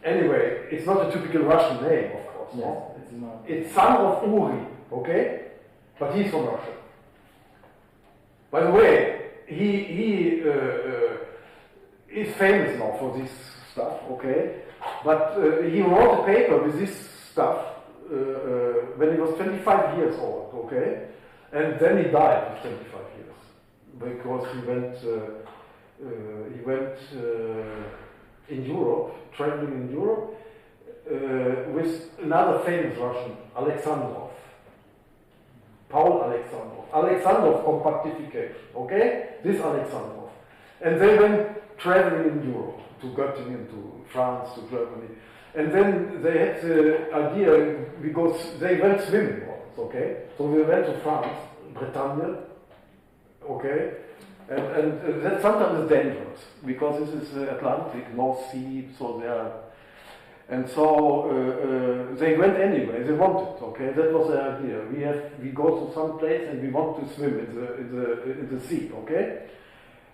Anyway, it's not a typical Russian name, of course. Yes, No? it's not. It's son of Uri, okay? But he's from Russia. By the way, he is famous now for this stuff, okay? But he wrote a paper with this stuff when he was 25 years old, okay? And then he died with 25 years because he went in Europe, traveling in Europe with another famous Russian, Alexandrov. Paul Alexandrov. Alexandrov compactification, okay? This Alexandrov. And they went traveling in Europe, to Göttingen, to France, to Germany. And then they had the idea, because they went swimming once, okay? So they went to France, Bretagne, okay? And that sometimes is dangerous, because this is Atlantic, North Sea, so they are. And so they went anyway. They wanted, okay. That was the idea. We go to some place and we want to swim in the sea, okay.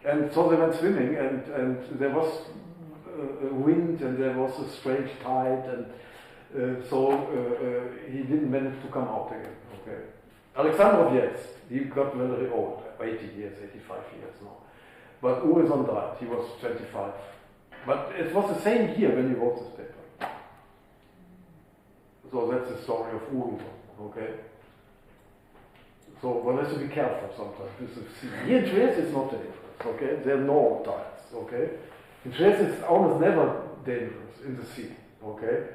And so they went swimming, and there was a wind and there was a strange tide, and so he didn't manage to come out again, okay. Alexandrov, yes, he got very old, 80 years, 85 years now. But Urizon died. He was 25. But it was the same year when he wrote this paper. So that's the story of Urizon, okay? So one has to be careful sometimes. Here in Trieste it's not dangerous, okay? There are no tides, okay? In Trieste it's almost never dangerous in the sea, okay?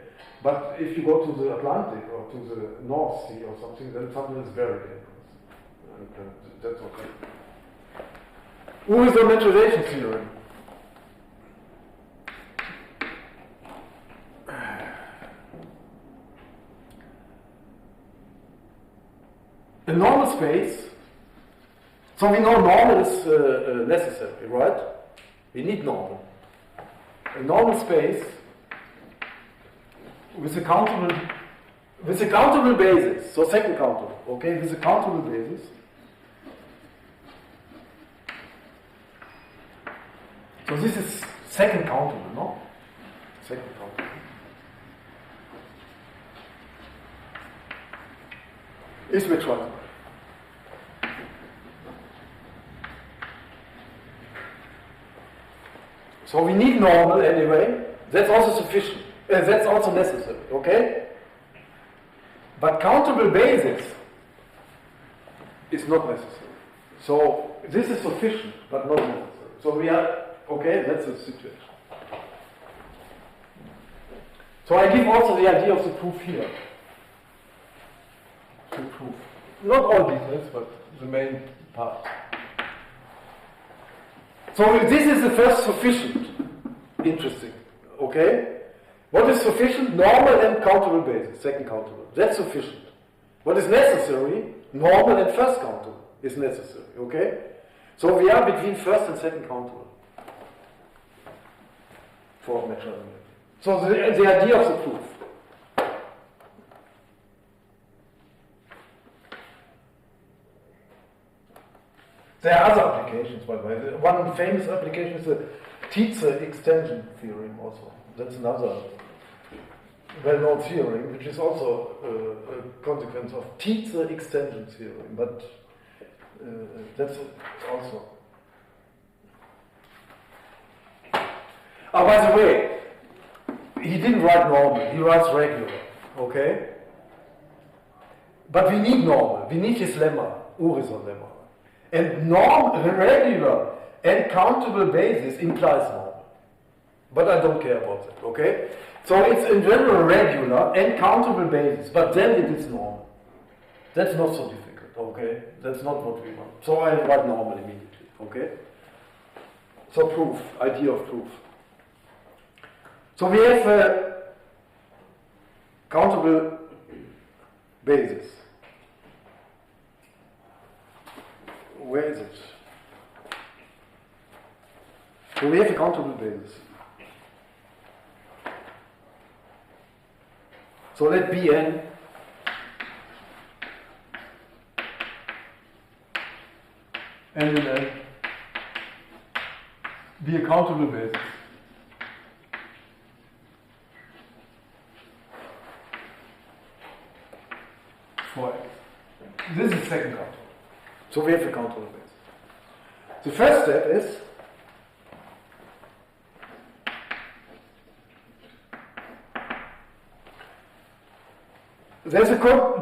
But if you go to the Atlantic or to the North Sea or something, then something is very dangerous. And that's okay. Urizon maturation theorem. A normal space, so we know normal is necessary, right? We need normal. A normal space with a countable basis, so second countable, okay, with a countable basis. So this is second countable, no? Second countable. Is which one? So we need normal anyway. That's also sufficient. That's also necessary, okay? But countable basis is not necessary. So this is sufficient, but not necessary. So we are, okay, that's the situation. So I give also the idea of the proof here. The proof. Not all details, but the main part. So this is the first sufficient. Interesting. Okay? What is sufficient? Normal and countable basis. Second countable. That's sufficient. What is necessary? Normal and first countable is necessary. Okay? So we are between first and second countable for measurement. So the idea of the proof. There are other applications, by the way. One famous application is the Tietze extension theorem also. That's another well-known theorem, which is also a consequence of Tietze extension theorem, but that's also. Oh, by the way, he didn't write normal, he writes regular, okay? But we need normal, we need his lemma, Urison lemma. And regular and countable basis implies normal. But I don't care about that, okay? So it's in general regular and countable basis, but then it is normal. That's not so difficult, okay? That's not what we want. So I write normal immediately, okay? So proof, idea of proof. So we have a countable basis. Where is it? So we have a countable basis. So let Bn and N be a countable basis. For X. This is second countable. So we have a countable basis. The first step is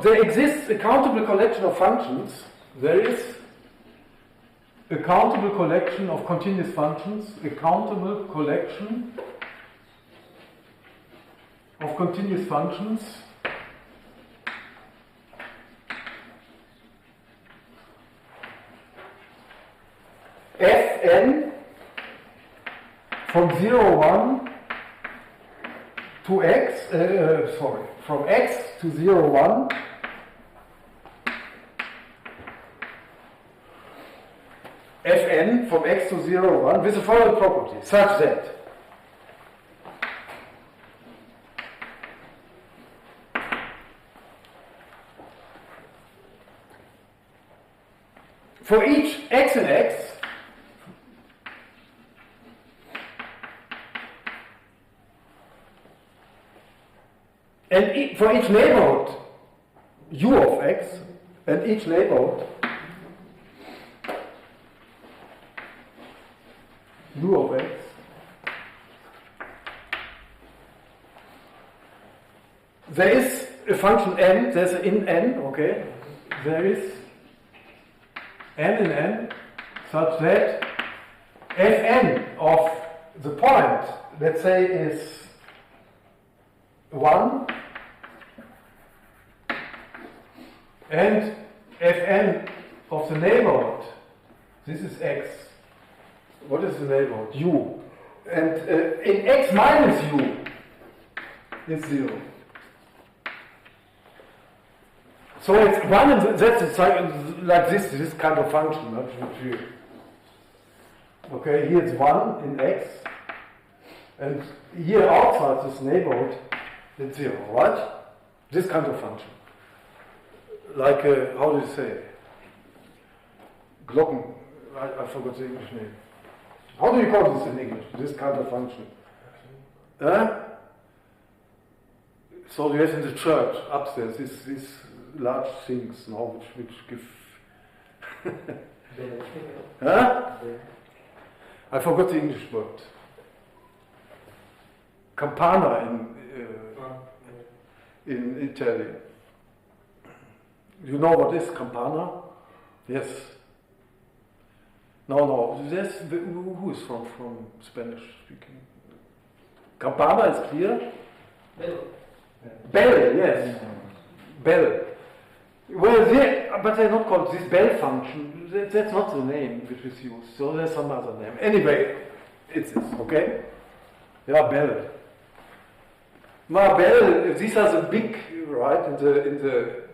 there exists a countable collection of functions. There is a countable collection of continuous functions, a countable collection of continuous functions Fn from 0, 1 to x, from x to 0, 1 Fn from x to 0, 1 with the following property, such that for each x in x, and for each neighborhood u of x, and each neighborhood u of x, there is a function n, there's an in n, okay? There is n in n such that Fn of the point, let's say, is 1, and Fn of the neighborhood, this is x. What is the neighborhood? U. And in x minus u, it's 0. So it's 1, and that's like this kind of function. Not which okay, here it's 1 in x, and here outside this neighborhood, it's 0, right? This kind of function. Like, how do you say? Glocken, I forgot the English name. How do you call this in English, this kind of function? So you have in the church upstairs these large things now which give. I forgot the English word. Campana in Italian. You know what is campana? Yes. No. Who is from Spanish speaking? Campana is clear? Bell, yes. Bell. Well, but they're not called this bell function. That's not the name which is used. So there's some other name. Anyway, it's this, okay? Yeah, bell. Ma bell, these are the big, right, in the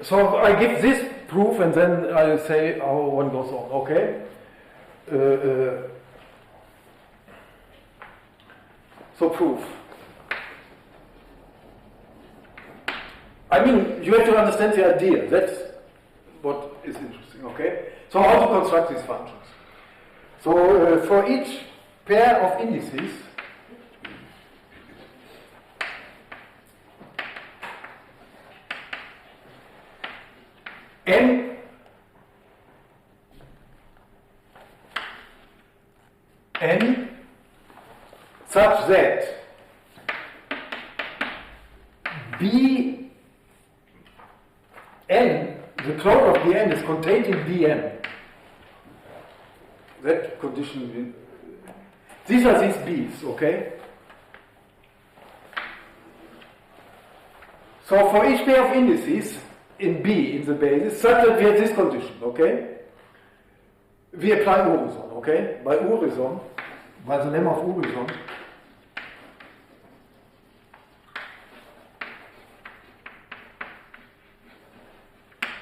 So I give this proof and then I say how one goes on, okay? So proof. I mean, you have to understand the idea. That's what is interesting, okay? So how to construct these functions? So for each pair of indices, n such that b n, the closure of Bn is contained in Bn. That condition, these are these B's, okay? So for each pair of indices in B, in the basis, such that we have this condition, okay? We apply Urison, okay? By Urison, by the lemma of Urison,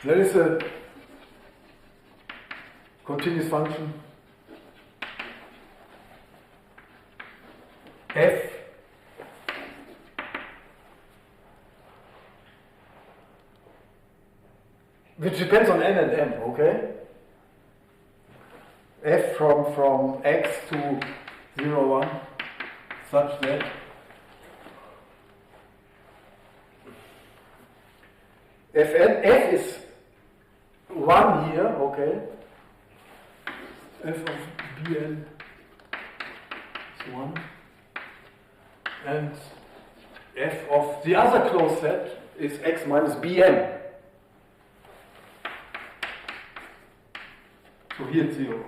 there is a continuous function f which depends on n and m, okay? F from x to 0, 1, such that f is 1 here, okay? F of Bn is 1. And f of the other closed set is x minus Bn. So here it's 0.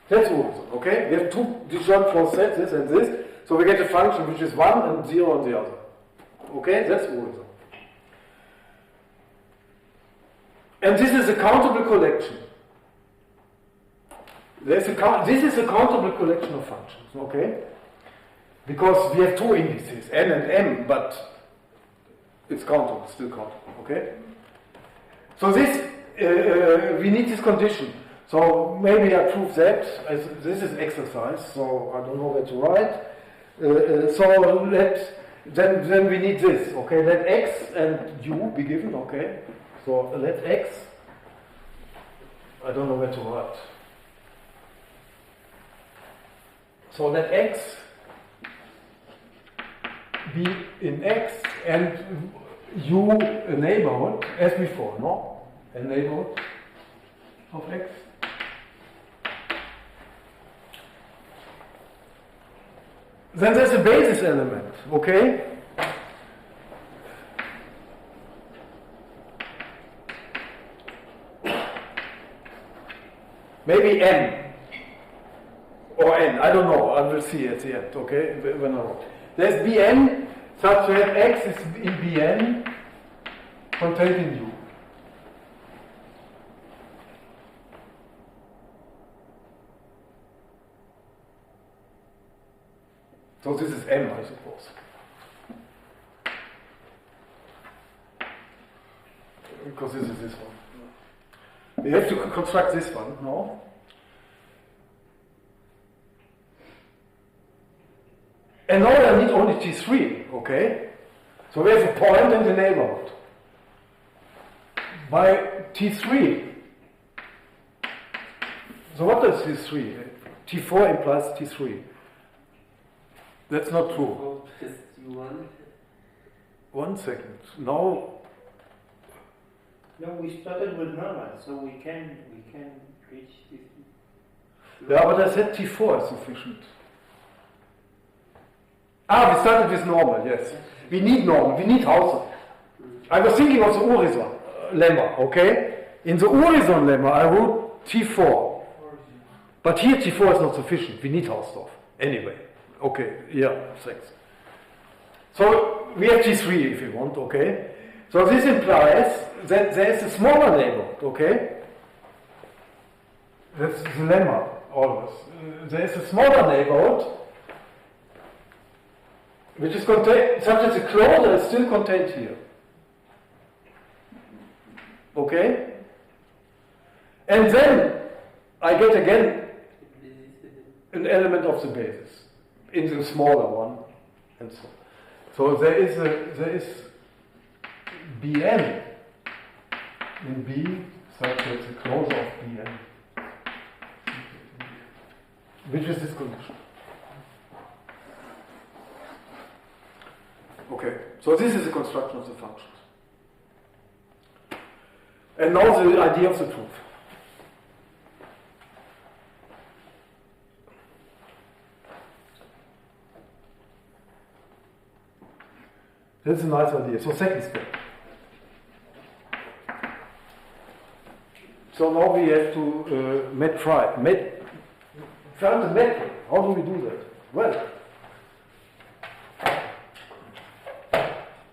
That's Urison, okay? We have two disjoint closed sets, this and this. So we get a function which is 1 and 0 on the other. Okay? That's Urison. And this is a countable collection. This is a countable collection of functions, okay? Because we have two indices, n and m, but it's countable, still countable, okay? So this, we need this condition. So maybe I prove that. This is exercise, so I don't know where to write. So then we need this, okay? Let x and u be given, okay? So let x, I don't know where to write. So let x be in x and u a neighborhood as before, no? A neighborhood of x. Then there's a basis element, okay? Maybe m or n, I don't know, I will see at the end, okay? When I write. There's Bn such that x is in Bn contained in u. So this is m, I suppose. Because this is this one. We have to construct this one, no? And now I need only T3, okay? So we have a point in the neighborhood. By T3. So what does T3? T4 implies T3. That's not true. 1 second. Now. No, we started with normal, so we can reach this. Yeah, but I said T4 is sufficient. We started with normal, yes. We need normal, we need Hauser. I was thinking of the Urison lemma, okay? In the Urison lemma, I wrote T4. But here T4 is not sufficient. We need Hausdorff. Anyway. Okay, yeah, thanks. So we have T3 if you want, okay? So this implies that there is a smaller neighborhood, okay? That's the lemma, always. There is a smaller neighborhood which is contained, such as the closure is still contained here. Okay? And then I get again an element of the basis in the smaller one, and so. So there is Bn in B such that the closure of Bn, which is this condition. Okay, so this is the construction of the functions. And now the idea of the proof. That's a nice idea. So second step. So now we have to find the metric. How do we do that? Well,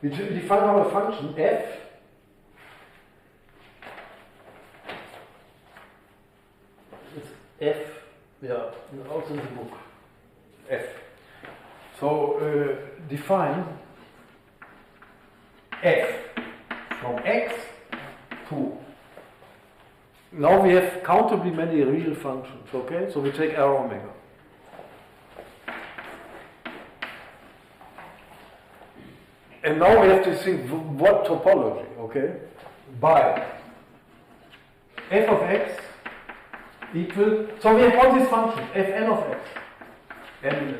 we define our function f F, yeah, also in the book. F. So define f from x to. Now we have countably many real functions, okay? So we take R omega. And now we have to think what topology, okay? By f of x equal, so we have all these functions, fn of x. And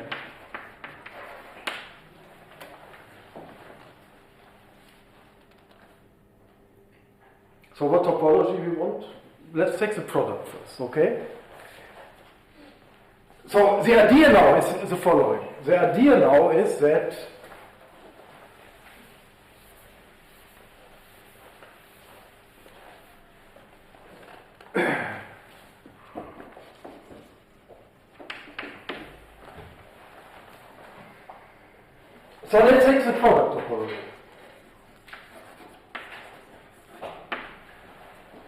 so what topology we want? Let's take the product first, okay? So the idea now is the following. The idea now is that so let's take the product topology.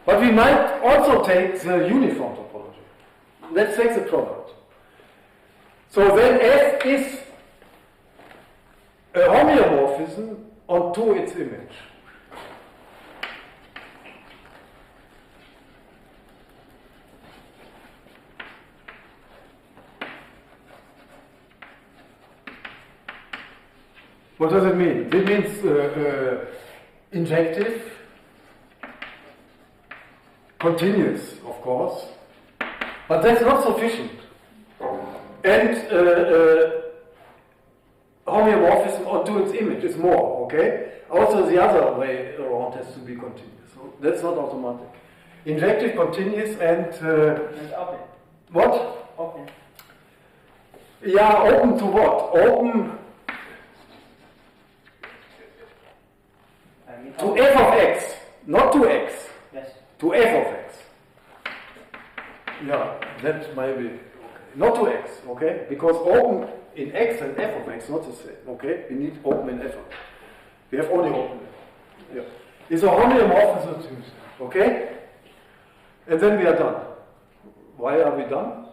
But we might also take the uniform topology. Let's take the product. So then F is a homeomorphism onto its image. What does it mean? It means injective, continuous, of course, but that's not sufficient. And homeomorphism onto its image is more, okay? Also the other way around has to be continuous. So that's not automatic. Injective, continuous, and open. What? Open. Yeah, open to what? Open to f of x, not to x. Yes. To f of x. Yeah, that might be okay. Not to x, okay? Because open in x and f of x not the same, okay? We need open in f of x. We have only open. Yeah. It's a homeomorphism, okay? And then we are done. Why are we done?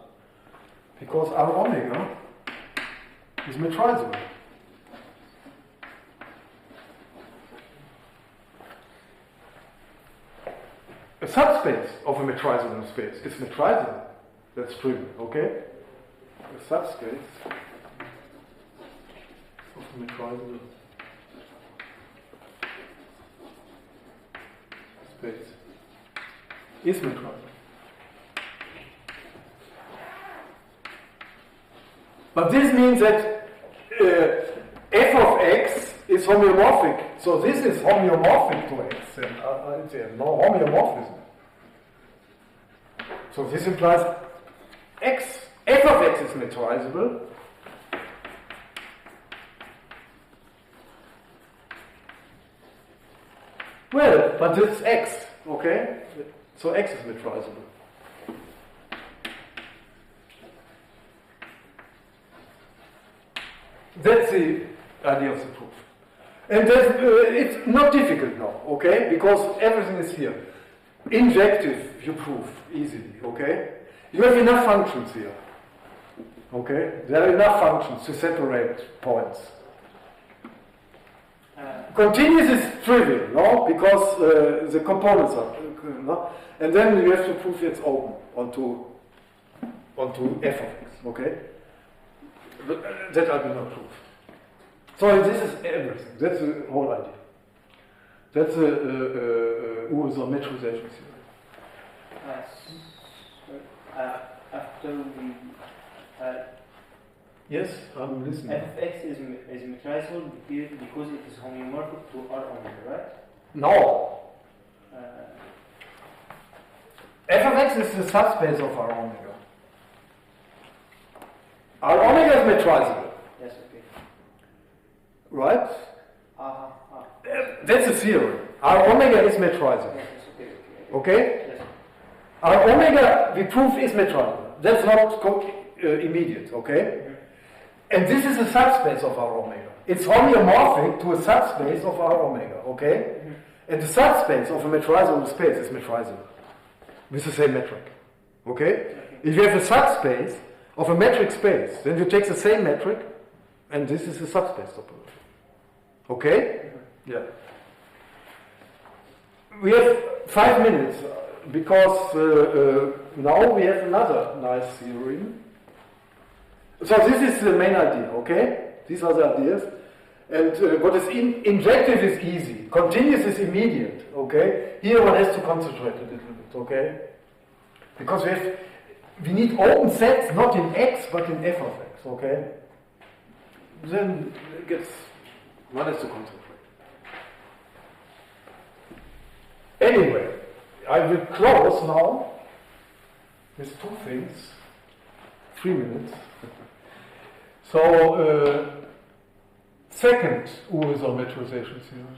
Because R omega is metrizable. A subspace of a metrizable space is metrizable. That's true, okay? A subspace of a metrizable space is metrizable. But this means that f of x is homeomorphic. So this is homeomorphic to x. And it's no homeomorphism. So this implies x, f of x is metrizable. Well, but this is x, okay? So x is metrizable. That's the idea of the proof. And it's not difficult now, okay? Because everything is here. Injective, you prove easily, okay? You have enough functions here, okay? There are enough functions to separate points. Continuous is trivial, no? Because the components are, no? And then you have to prove it's open onto f of x, okay? But that I will not prove. So this is everything. That's the whole idea. That's the metrization theory. After we Yes, I'm listening. f of x is metrizable because it is homeomorphic to R omega, right? No. f of x is the subspace of our omega. Our omega is metrizable, Yes, okay. right? Uh-huh. That's a theorem. Our omega is metrizable. Yes, okay, Okay? Yes. Our omega, we prove, is metrizable. That's not immediate, okay? And this is a subspace of our omega. It's homeomorphic to a subspace of our omega, okay? And the subspace of a metrizable space is metrizable with the same metric, okay? If you have a subspace of a metric space, then you take the same metric, and this is a subspace topology, okay? Yeah. We have 5 minutes because now we have another nice theorem. So this is the main idea, okay? These are the ideas. And what is injective is easy. Continuous is immediate, okay? Here one has to concentrate a little bit, okay? Because we need open sets, not in x, but in f of x, okay? Then one has to concentrate. Anyway, I will close now with 2 things. 3 minutes. So, second Urisow metrization theorem.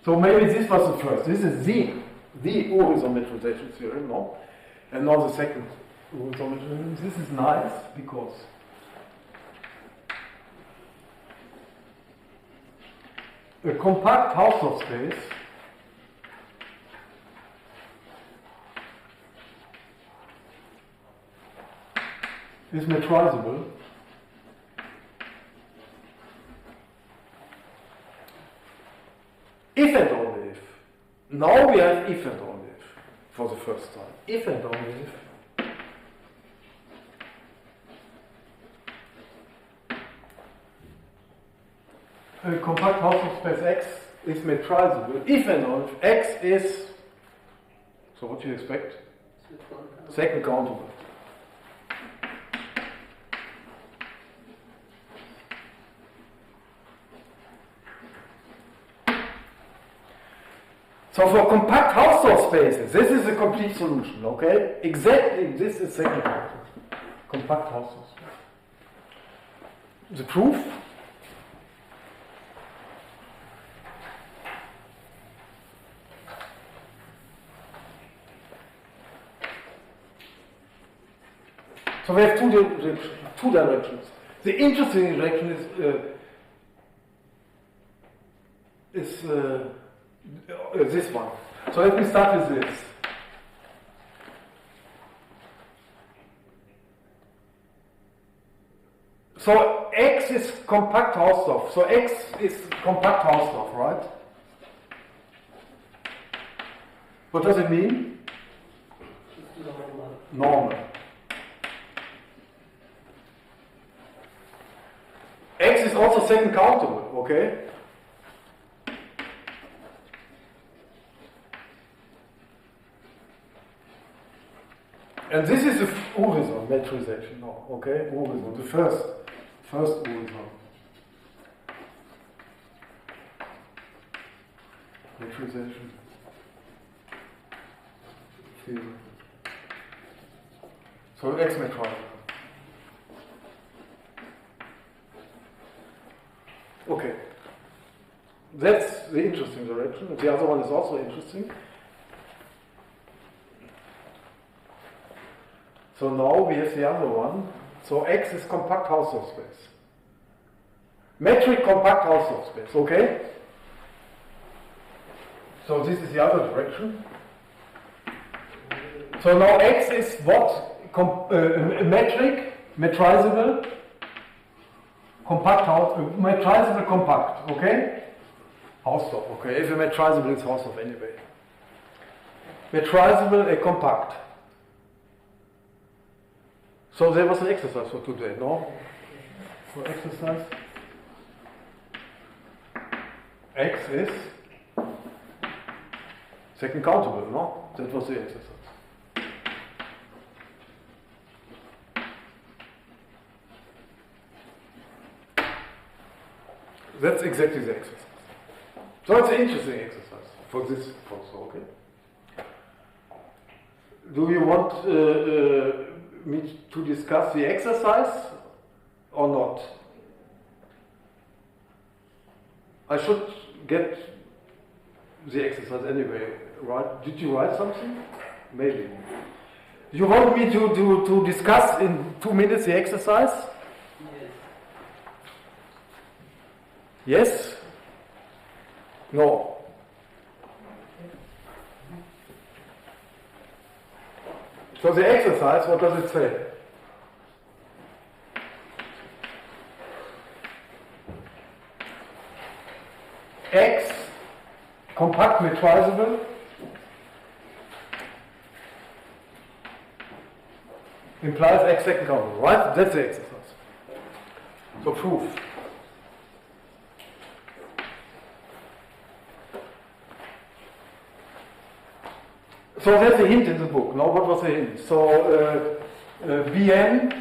So maybe this was the first. This is the Urisow metrization theorem, no? And now the second Urisow metrization. This is nice because a compact Hausdorff space is metrizable if and only if. Now we have if and only if for the first time. If and only if. A compact Hausdorff space X is metrizable if and only if X is, so what do you expect? Second countable. So for compact Hausdorff spaces, this is a complete solution, okay? Exactly, this is second countable. Compact Hausdorff space. The proof? So we have two directions. The interesting direction is this one. So let me start with this. So X is compact Hausdorff. So X is compact Hausdorff, right? What does it mean? Normal. X is also second countable, okay? And this is the Urisow metrization now, okay? Urisow, the first Urisow metrization theorem. So X metrizable. Okay, that's the interesting direction. The other one is also interesting. So now we have the other one. So X is compact Hausdorff space. Metric compact Hausdorff space, okay? So this is the other direction. So now X is what? Metric, metrizable, compact metrizable compact, okay? Hausdorff, okay? If a metrizable is Hausdorff anyway. Metrizable, a compact. So there was an exercise for today, no? For exercise. X is second countable, no? That was the exercise. That's exactly the exercise. So it's an interesting exercise for this also, okay? Do you want me to discuss the exercise or not? I should get the exercise anyway, right? Did you write something? Maybe. You want me to discuss in 2 minutes the exercise? Yes? No? So the exercise, what does it say? X compact metrizable implies X second countable, right? That's the exercise. So proof. So that's a hint in the book. Now, what was the hint? So Bn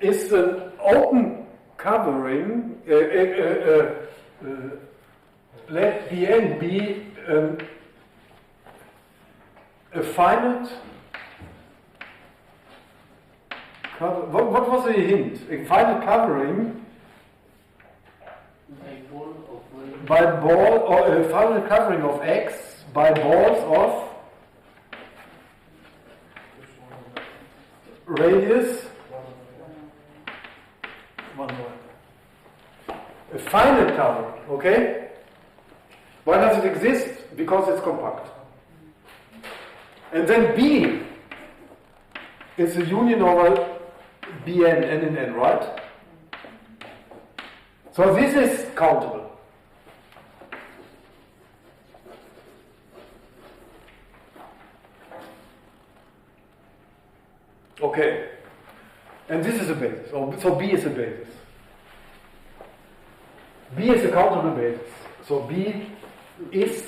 is an open covering. Let Bn be a finite. What was the hint? A finite covering by ball, or a finite covering of X by balls of radius 1 more. A finite covering, okay? Why does it exist? Because it's compact. And then B is a union over Bn, n in n, right? So this is countable. Okay. And this is a basis. So B is a basis. B is a countable basis. So B is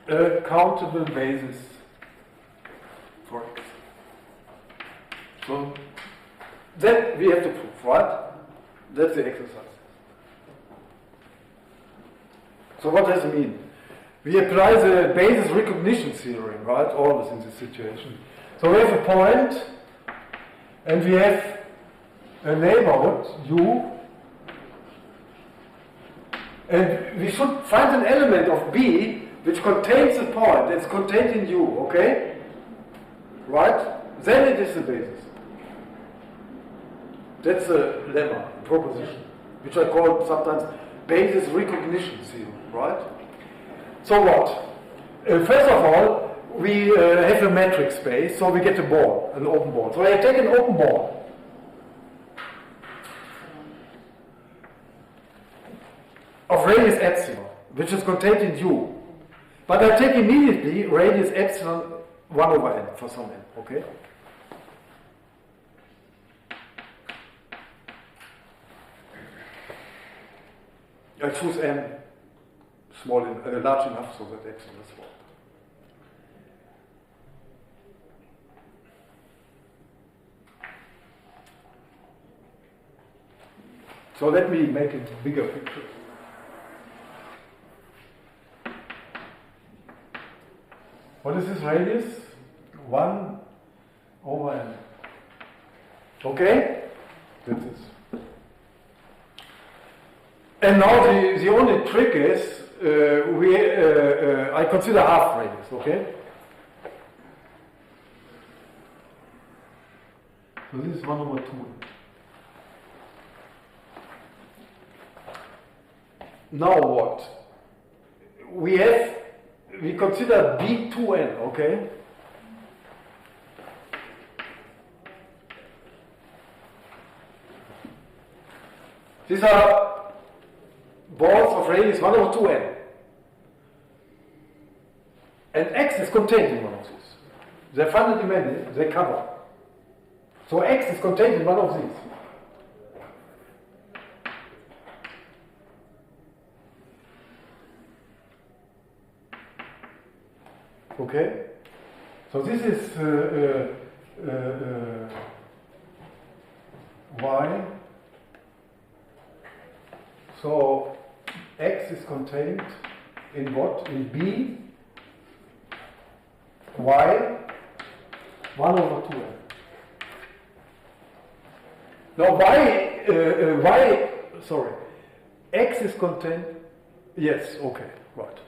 a countable basis for X. So that we have to prove, right? That's the exercise. So what does it mean? We apply the basis recognition theorem, right? Always in this situation. So we have a point and we have a neighborhood U, and we should find an element of B which contains a point that's contained in U, okay? Right? Then it is the basis. That's a lemma, proposition, which I call sometimes basis recognition theorem, right? So what? First of all, we have a metric space, so we get a ball, an open ball. So I take an open ball. Of radius epsilon, which is contained in U. But I take immediately radius epsilon 1 over n for some n, okay? I choose n small large enough so that epsilon is small. So let me make it a bigger picture. What is this radius? 1 over n. Okay? That's it. And now the only trick is I consider half radius, okay? So this is 1 over 2. Now what? We consider B2n, okay? These are balls of radius 1 over 2n. And X is contained in one of these. They're fundamentally, they cover. So X is contained in one of these. Okay? So this is Y X is contained in what? In B, Y, 1 over 2n. Now X is contained, yes, okay, right.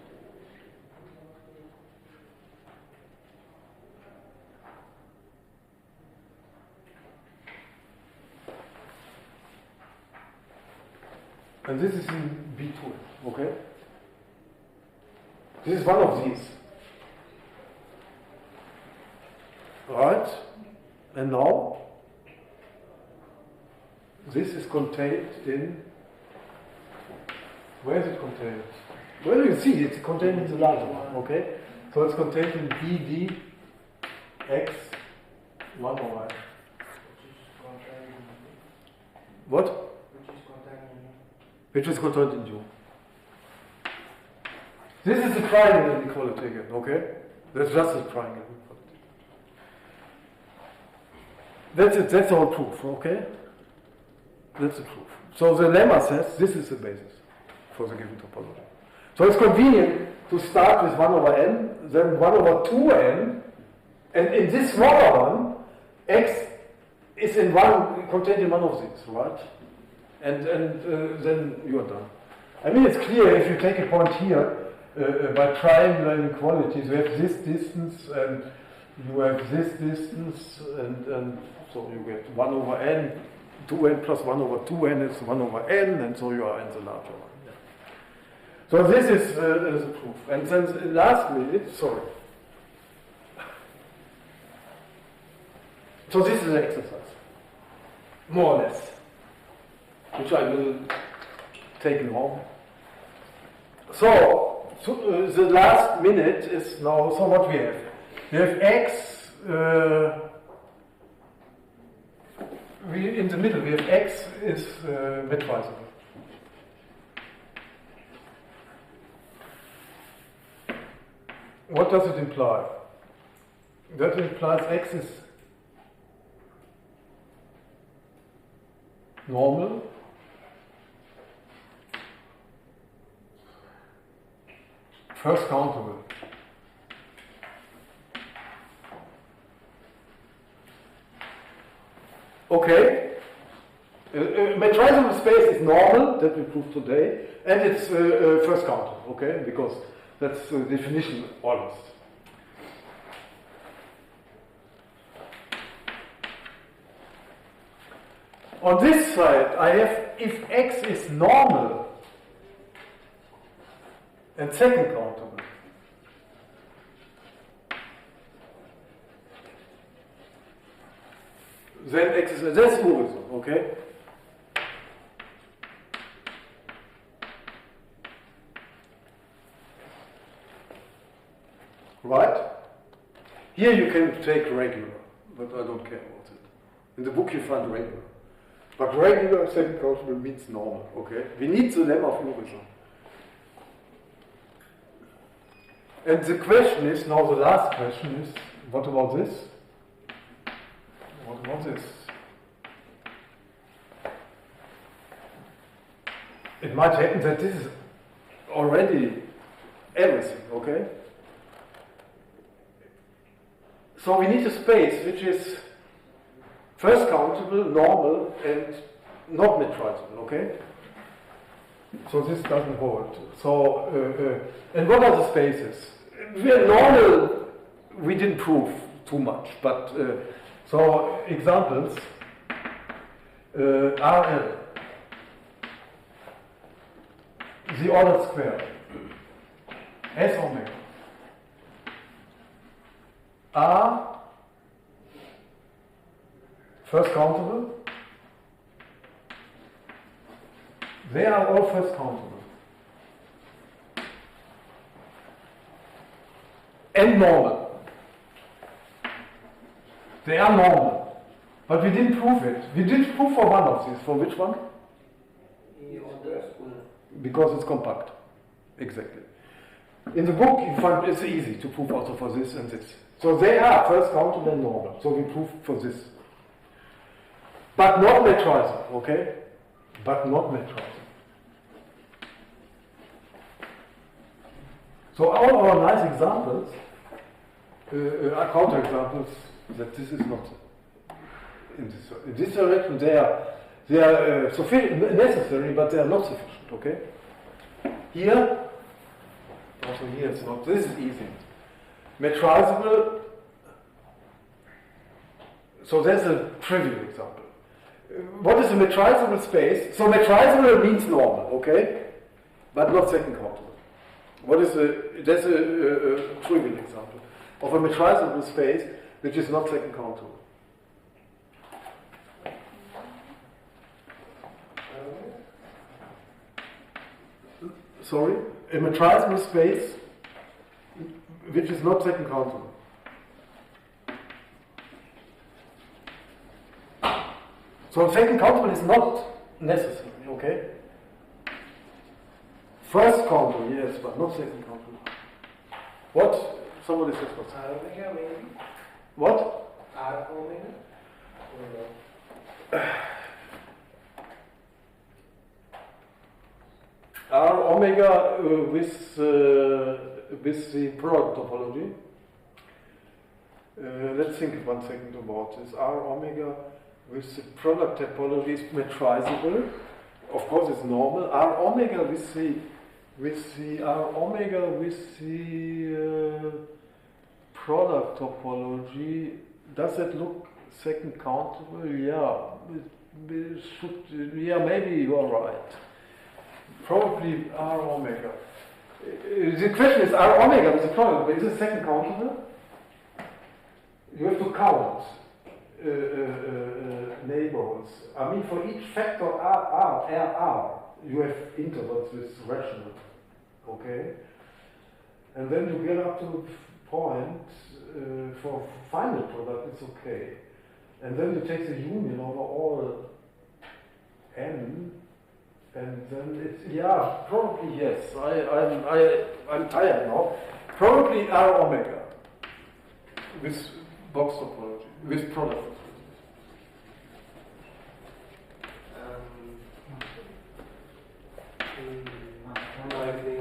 And this is in B2, okay? This is one of these. Right? And now, this is contained in, where is it contained? Well, you see, it's contained in the larger one, okay? So it's contained in BD X 1 over n. What? Which is contained in U. This is the triangle inequality again, okay? That's just a triangle inequality. That's it, that's our proof, okay? That's the proof. So the lemma says this is the basis for the given topology. So it's convenient to start with 1 over n, then 1 over 2n, and in this smaller one, x is contained in one of these, right? And then you are done. I mean, it's clear if you take a point here, by triangular inequalities, you have this distance and you have this distance, and so you get 1 over n, 2n plus 1 over 2n is 1 over n, and so you are in the larger one. Yeah. So this is the proof. And then lastly, sorry. So this is an exercise, more or less, which I will take long. So the last minute is now, so what we have? We have x, in the middle we have x is metrizable. What does it imply? That implies x is normal. First countable. Okay. Metrizable space is normal, that we proved today, and it's first countable, okay? Because that's the definition almost. On this side, I have if x is normal and second countable. Then x is, that's Urizo, okay? Right? Here you can take regular, but I don't care about it. In the book you find regular. But regular second countable means normal, okay? We need the lemma of Urizo. And the question is, now the last question is, what about this? What about this? It might happen that this is already everything, okay? So we need a space which is first countable, normal, and not metrizable, okay? So this doesn't hold. So, and what are the spaces? We are normal, we didn't prove too much, but so examples, RL, the ordered square, S omega, R, first countable, they are all first countable. And normal. They are normal. But we didn't prove it. We did prove for one of these. For which one? Because it's compact. Exactly. In the book, you find it's easy to prove also for this and this. So they are first countable and normal. So we prove for this. But not metrizable, okay? But not metrizable. So all our nice examples are counterexamples that this is not in this direction. They are sufficient, necessary, but they are not sufficient. Okay. Here, also here it's not. This is easy. Metrizable. So that's a trivial example. What is a metrizable space? So metrizable means normal, okay, but not second countable. That's a trivial example of a metrizable space which is not second countable. Sorry, a metrizable space which is not second countable. So second countable is not necessary, okay? First countable, yes, but not second countable. What? Somebody says what? R omega maybe? What? R omega? Or no? R omega with the product topology. Let's think 1 second about this. R omega with the product topology is metrizable. Of course, it's normal. R omega with the R omega with the product topology. Does it look second countable? Yeah, it should. Yeah, maybe you are right. Probably R omega. The question is R omega with the product, but is it second countable? You have to count neighborhoods. I mean, for each factor R, you have intervals with rational, okay? And then you get up to a point for final product, it's okay. And then you take the union over all n, and then it's, yeah, probably yes. I'm tired now. Probably R omega with box topology, with product. No, I think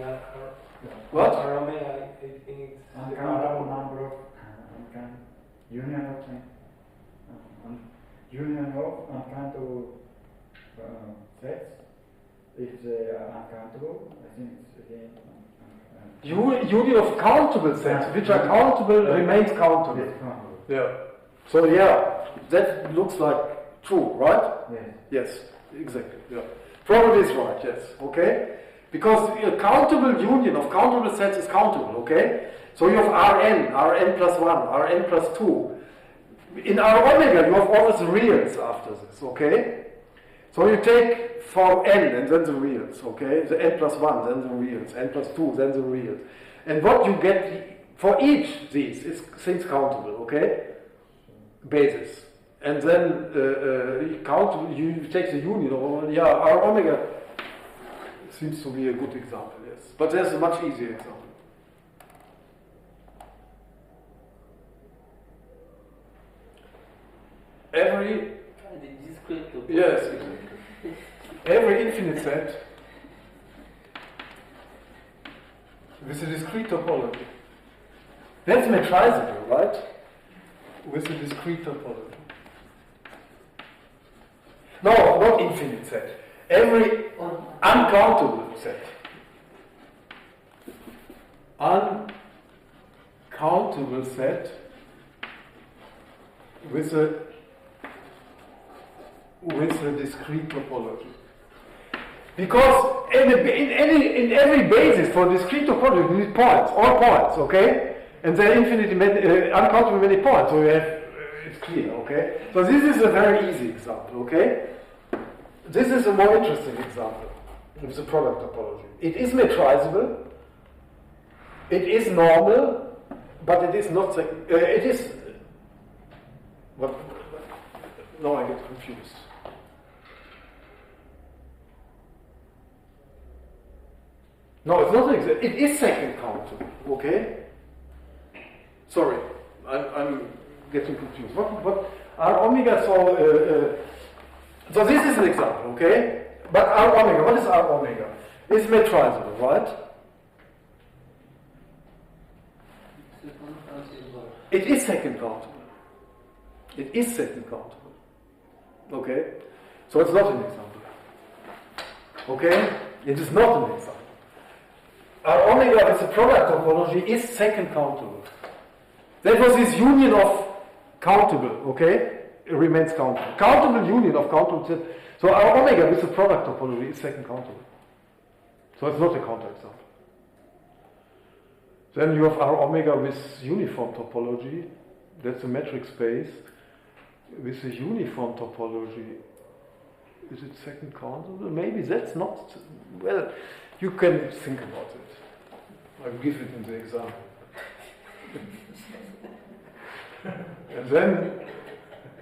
What? R omega, I think it's Uncountable number of union of uncountable sets. If they are uncountable, I think it's again. Union of countable sets, which are countable, remains countable. Yes, countable. Yeah. So yeah, that looks like true, right? Yes. Yes, exactly. Yeah. Probably is right. Yes. Okay. Because a countable union of countable sets is countable. Okay. So you have Rn plus 1, Rn plus 2. In R omega, you have always reals after this. Okay. So you take for n and then the reals. Okay. The n plus 1, then the reals. N plus 2, then the reals. And what you get for each these is things countable. Okay. Basis. And then you take the union of, yeah, R omega seems to be a good example, yes. But there's a much easier example. Every, yes, every infinite set with a discrete topology. That's metrizable, right? With a discrete topology. No, not infinite set. Every uncountable set. Uncountable set with a discrete topology. Because in every basis for discrete topology you need points, all points, okay? And there are uncountable many points, so you have it's clear, okay? So this is a very easy example, okay? This is a more interesting example of the product topology. It is metrizable, it is normal, but it is not, it is, what, now I get confused. No, it's not exact, it is second countable, okay? Sorry, I'm getting confused. What R omega, so this is an example, okay? But R omega, what is R omega? It's metrizable, right? It is second countable. It is second countable. Okay? So it's not an example. Okay? It is not an example. Our omega with the product topology is second countable. Therefore, this union of countable, okay, it remains countable. Countable union of countable. So our omega with the product topology is second countable. So it's not a counterexample. Then you have our omega with uniform topology. That's a metric space. With the uniform topology, is it second countable? Maybe that's not. Well, you can think about it. I'll give it in the example. And then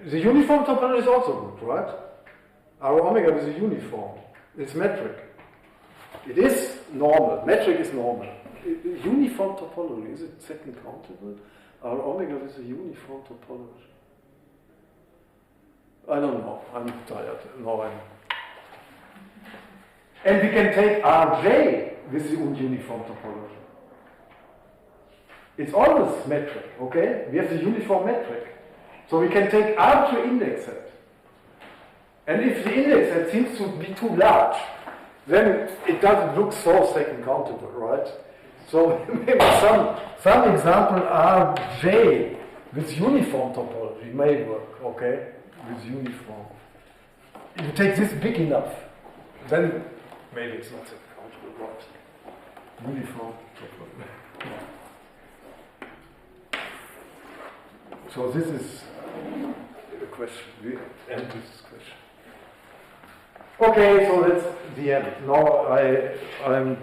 the uniform topology is also good, right? Our omega is a uniform. It's metric. It is normal. Metric is normal. Uniform topology, is it second countable? Our omega is a uniform topology. I don't know. I'm tired. No, and we can take Rj with the uniform topology. It's always metric, okay? We have the uniform metric. So we can take R to index set. And if the index set seems to be too large, then it doesn't look so second countable, right? So maybe some example Rj with uniform topology may work, okay? With uniform. If you take this big enough, then maybe it's not second countable, right? Uniform topology. So this is the question. We end this question. Okay, so that's the end. Now I'm.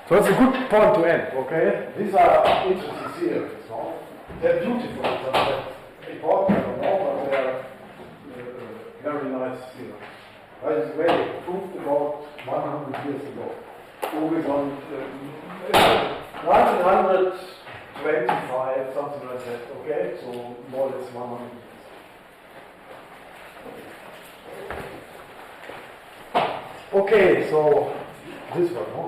So it's a good point to end. Okay, these are interesting theories. No? They're beautiful, but they're important. I don't know, but they're very nice theories. By the way, proved about 100 years ago. Always on 1925, something like that, okay? So more or less 100 years. Okay, so this one, no?